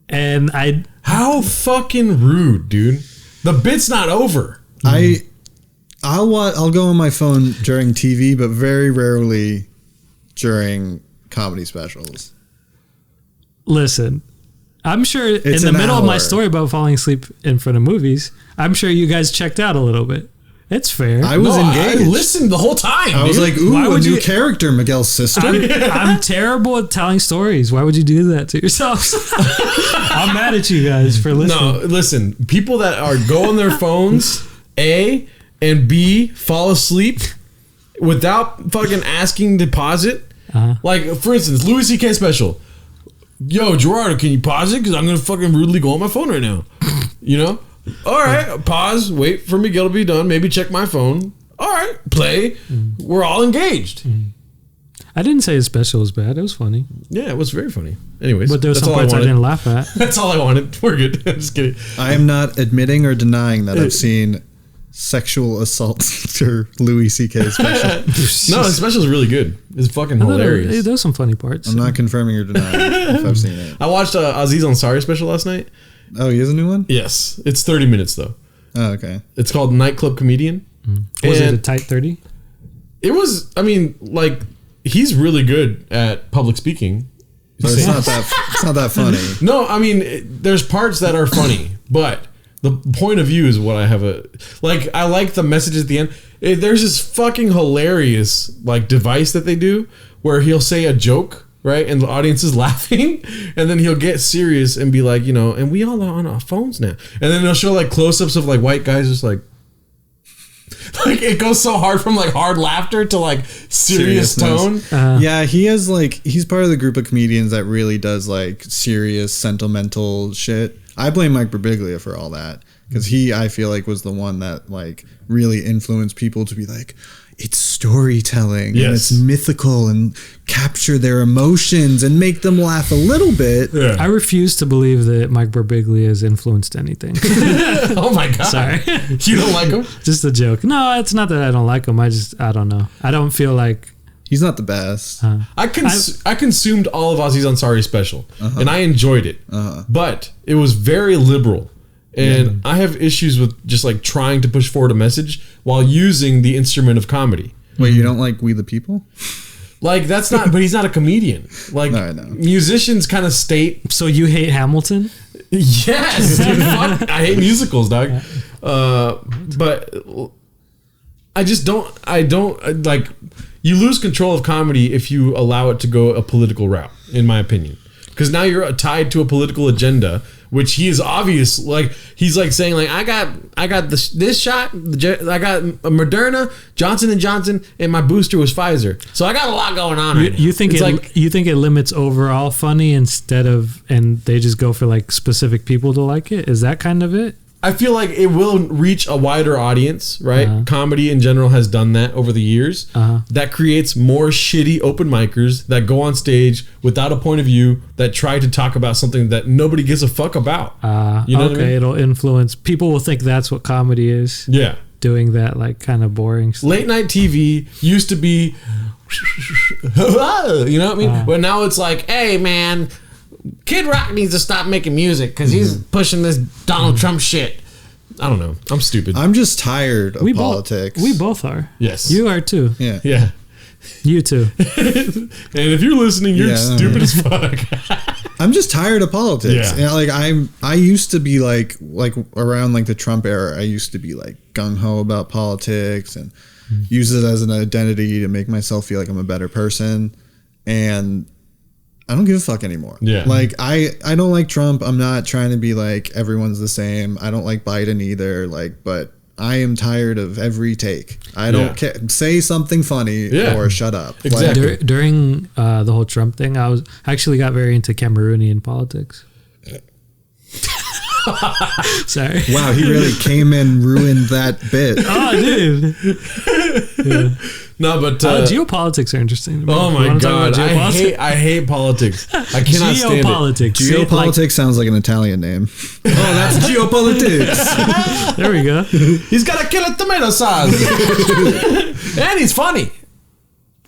And How fucking rude, dude. The bit's not over. I'll go on my phone during TV, but very rarely during comedy specials. Listen, I'm sure It's in the an middle of my hour. story about falling asleep in front of movies, I'm sure you guys checked out a little bit. It's fair. I was I engaged. listened the whole time. I was dude. like, ooh, Why a would new you- character, Miguel's sister. I'm terrible at telling stories. Why would you do that to yourselves? I'm mad at you guys for listening. No, listen. People that are go on their phones, A, and B, fall asleep without fucking asking deposit. Like, for instance, Louis C.K. special. Yo, Gerardo, can you pause it? Because I'm going to fucking rudely go on my phone right now. You know? All right, pause, wait for Miguel to be done, maybe check my phone. All right, play. We're all engaged. I didn't say his special was bad. It was funny. Yeah, it was very funny. Anyways, But there were that's some all parts I wanted. didn't laugh at. That's all I wanted. We're good. I'm just kidding. I am not admitting or denying that I've seen sexual assault for Louis C.K. special. No, his special is really good. It's fucking hilarious. There was some funny parts. I'm not confirming or denying if I've seen it. I watched Aziz Ansari special last night. Oh, he has a new one? Yes, it's 30 minutes though. Oh, okay. It's called Nightclub Comedian. Was it a And tight 30? it was. I mean, like he's really good at public speaking. But it's not that funny. No, I mean, there's parts that are funny, but the point of view is what I have I like the message at the end. There's this fucking hilarious like device that they do where he'll say a joke, right? And the audience is laughing, and then he'll get serious and be like, you know, and we all are on our phones now. And then they'll show like close-ups of like white guys just like it goes so hard from like hard laughter to like serious tone. Seriousness. Yeah, he's part of the group of comedians that really does like serious sentimental shit. I blame Mike Birbiglia for all that because I feel like was the one that like really influenced people to be like, it's storytelling and Yes. it's mythical and capture their emotions and make them laugh a little bit. Yeah. I refuse to believe that Mike Birbiglia has influenced anything. Oh my god! Sorry. You don't like him? Just a joke. No, it's not that I don't like him. I don't know. I don't feel like He's not the best. I consumed all of Aziz Ansari's special, and I enjoyed it. But it was very liberal, and I have issues with just like trying to push forward a message while using the instrument of comedy. Wait, you don't like We the People? Like that's not, but he's not a comedian. Like I know. musicians kind of state, so you hate Hamilton? yes, dude, fuck, I hate musicals, dog. But I just don't. I don't like. You lose control of comedy if you allow it to go a political route, in my opinion. Because now you're tied to a political agenda, which he is obvious. Like he's like saying, like I got this shot. I got Moderna, Johnson & Johnson, and my booster was Pfizer. So I got a lot going on. Right now. You think It's you think it limits overall funny instead of, and they just go for like specific people to like it? Is that kind of it? I feel like it will reach a wider audience, right? Comedy in general has done that over the years. That creates more shitty open micers that go on stage without a point of view that try to talk about something that nobody gives a fuck about. You know okay, what I mean? it'll influence. People will think that's what comedy is. Yeah. Doing that like kind of boring stuff. Late night TV used to be, you know what I mean? But now it's like, hey man, Kid Rock needs to stop making music because he's pushing this Donald Trump shit. I don't know. I'm stupid. I'm just tired of politics. We both are. Yes. You are too. Yeah. Yeah. You too. And if you're listening, you're Yeah, stupid as fuck. I'm just tired of politics. Yeah. And I used to be like around like the Trump era, I used to be like gung ho about politics and use it as an identity to make myself feel like I'm a better person. And I don't give a fuck anymore. Yeah. Like I don't like Trump. I'm not trying to be like everyone's the same. I don't like Biden either. Like, but I am tired of every take. I don't care. Say something funny or shut up. Exactly. Like, During the whole Trump thing, I actually got very into Cameroonian politics. Sorry. wow, he really came and ruined that bit. Oh, dude. No, but geopolitics are interesting to me. oh You my wanna talk about god, geopolitics? I hate politics. I cannot stand it. Geopolitics. Geopolitics sounds like an Italian name. Oh, that's geopolitics. There we go. He's got a killer tomato sauce, and he's funny.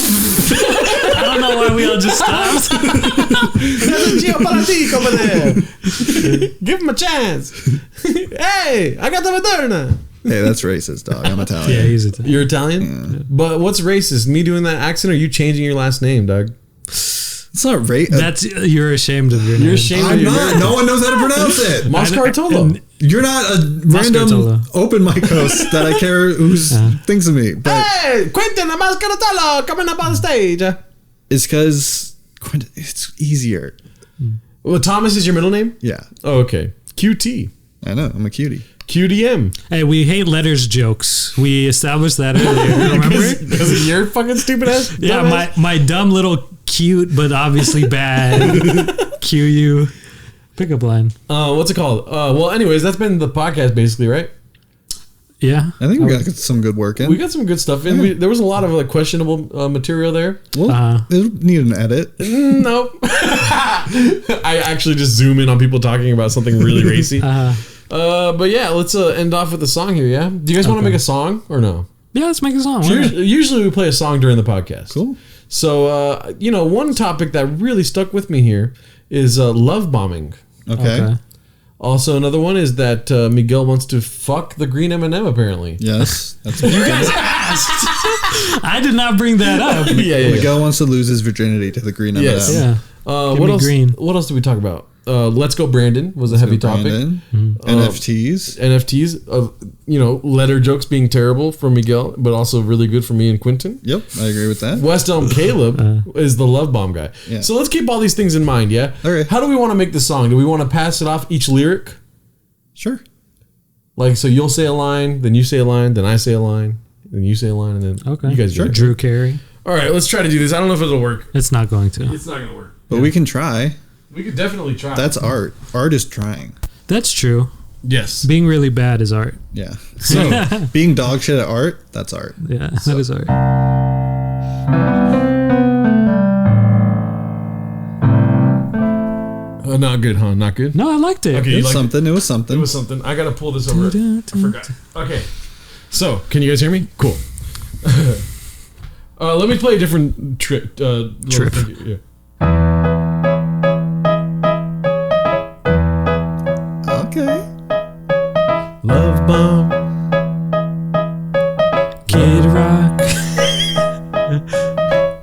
I don't know why we all just stopped. There's a geopolitique over there. Give him a chance. Hey, I got the Moderna. Hey, that's racist, dog. I'm Italian. Yeah, he's Italian. You're Italian? But what's racist? Me doing that accent or you changing your last name, Doug? It's not racist. That's you're ashamed of your name. You're ashamed I'm of your not. No one knows how to pronounce it. Mascartolo. You're not a random Mascartolo. open mic host that I care who thinks of me. But Hey, Quentin, the Mascarolo coming up on stage. it's because it's easier. Well, Thomas is your middle name? Yeah, Oh, okay. QT. I know. I'm a cutie. QDM. Hey, we hate letters jokes. We established that earlier. Remember? Because of your fucking stupid ass? Yeah, dumbass? my dumb little cute but obviously bad QU pickup line. What's it called? Well, anyways, that's been the podcast basically, right? Yeah. I think we got some good work in. We got some good stuff in. There was a lot of like questionable material there. Well, it'll need an edit. Nope. I actually just zoom in on people talking about something really racy. But yeah, let's end off with a song here, yeah? Do you guys want to make a song or no? Yeah, let's make a song. Why not? Usually we play a song during the podcast. Cool. So, one topic that really stuck with me here is love bombing. Okay. Also, another one is that Miguel wants to fuck the green M&M, apparently. Yes. That's You guys asked. I did not bring that up. yeah. Miguel wants to lose his virginity to the green M&M. Yes. Yeah. What me else? green. What else did we talk about? Let's Go Brandon was a heavy topic. Brandon, NFTs. NFTs of letter jokes being terrible for Miguel, but also really good for me and Quentin. Yep, I agree with that. West Elm Caleb is the love bomb guy. Yeah. So let's keep all these things in mind. Yeah. Okay. How do we want to make the song? Do we want to pass it off each lyric? Sure. Like, so you'll say a line, then you say a line, then I say a line, then you say a line, and then Okay. you guys do it. Drew Carey. All right, let's try to do this. I don't know if it'll work. It's not going to. It's not gonna work. But we can try. We could definitely try. That's art. Art is trying. That's true. yes. Being really bad is art. Yeah. So being dog shit at art, that's art. Yeah, that is art. Not good, huh? Not good. No, I liked it. Okay, It you was liked something. It was something. It was something. I gotta pull this over. I forgot. Okay. So, can you guys hear me? Cool. Let me play a different trip. Trip. Yeah. Okay. Love bomb. Kid Rock.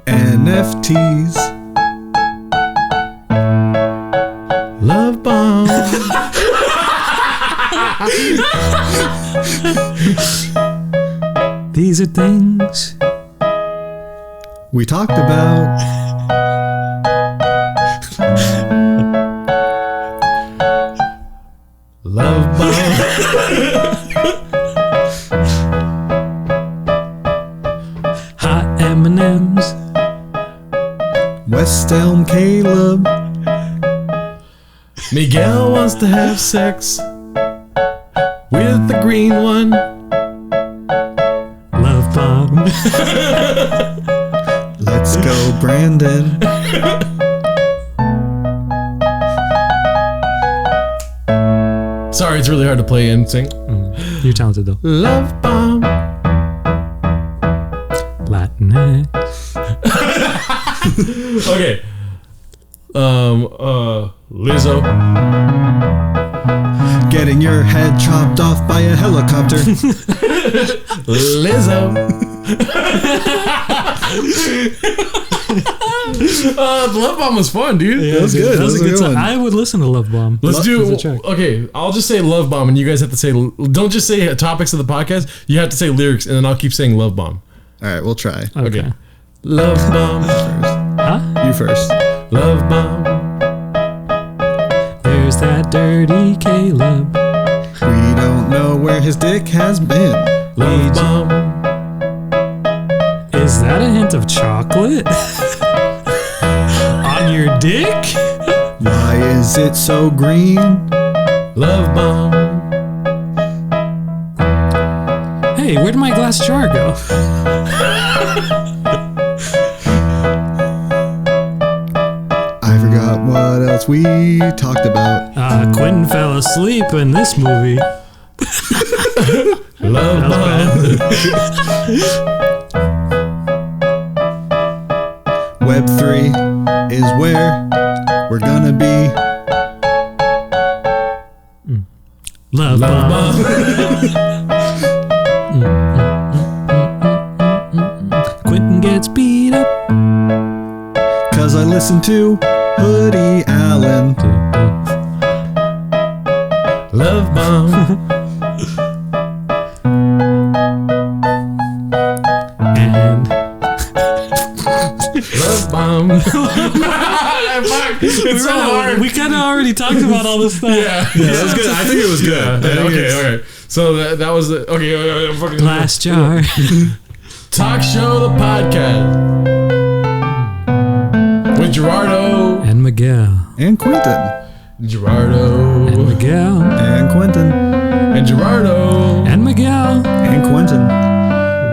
NFTs. Love bomb. These are things. We talked about. Love bomb. Hot M&M's. West Elm Caleb. Miguel wants to have sex with the green one. Love bomb. Let's go, Brandon. Sorry, it's really hard to play and sing. You're talented though. Love bomb. Latinx. Okay. Lizzo. Getting your head chopped off by a helicopter. Lizzo. The Love Bomb was fun, dude. Yeah, was good. That was a good song. one. I would listen to Love Bomb. Let's As do a track. okay. I'll just say Love Bomb, and you guys have to say. Don't just say topics of the podcast. You have to say lyrics, and then I'll keep saying Love Bomb. All right, we'll try. Okay. Love Bomb. Huh? You first. Love Bomb. There's that dirty Caleb. We don't know where his dick has been. Love Bomb. Is that a hint of chocolate? On your dick? Why is it so green? Love Bomb. Hey, where'd my glass jar go? we talked about. Quentin fell asleep in this movie. Love bomb. Web 3 is where we're gonna be. Love bomb. Quentin gets beat up. Cause I listen to Hoodie Allen. Love bomb. And Love bomb. It's so hard. we kind of already talked about all this stuff. Yeah, That's good. I think it was good. Okay, all right. So that was the okay. I'm fucking Glass jar. Talk Show the podcast with Gerardo And Miguel. And Quentin. Gerardo And Miguel. And Quentin. and Gerardo And Miguel. And Quentin.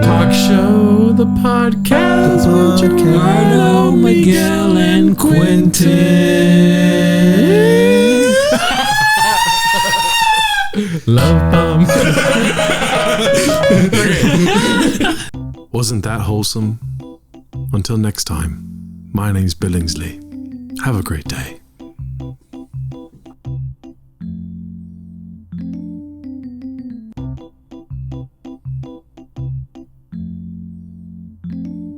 Talk Show the podcast with Gerardo, Miguel, and Quentin. Love bomb. Wasn't that wholesome? Until next time, my name's Billingsley. Have a great day.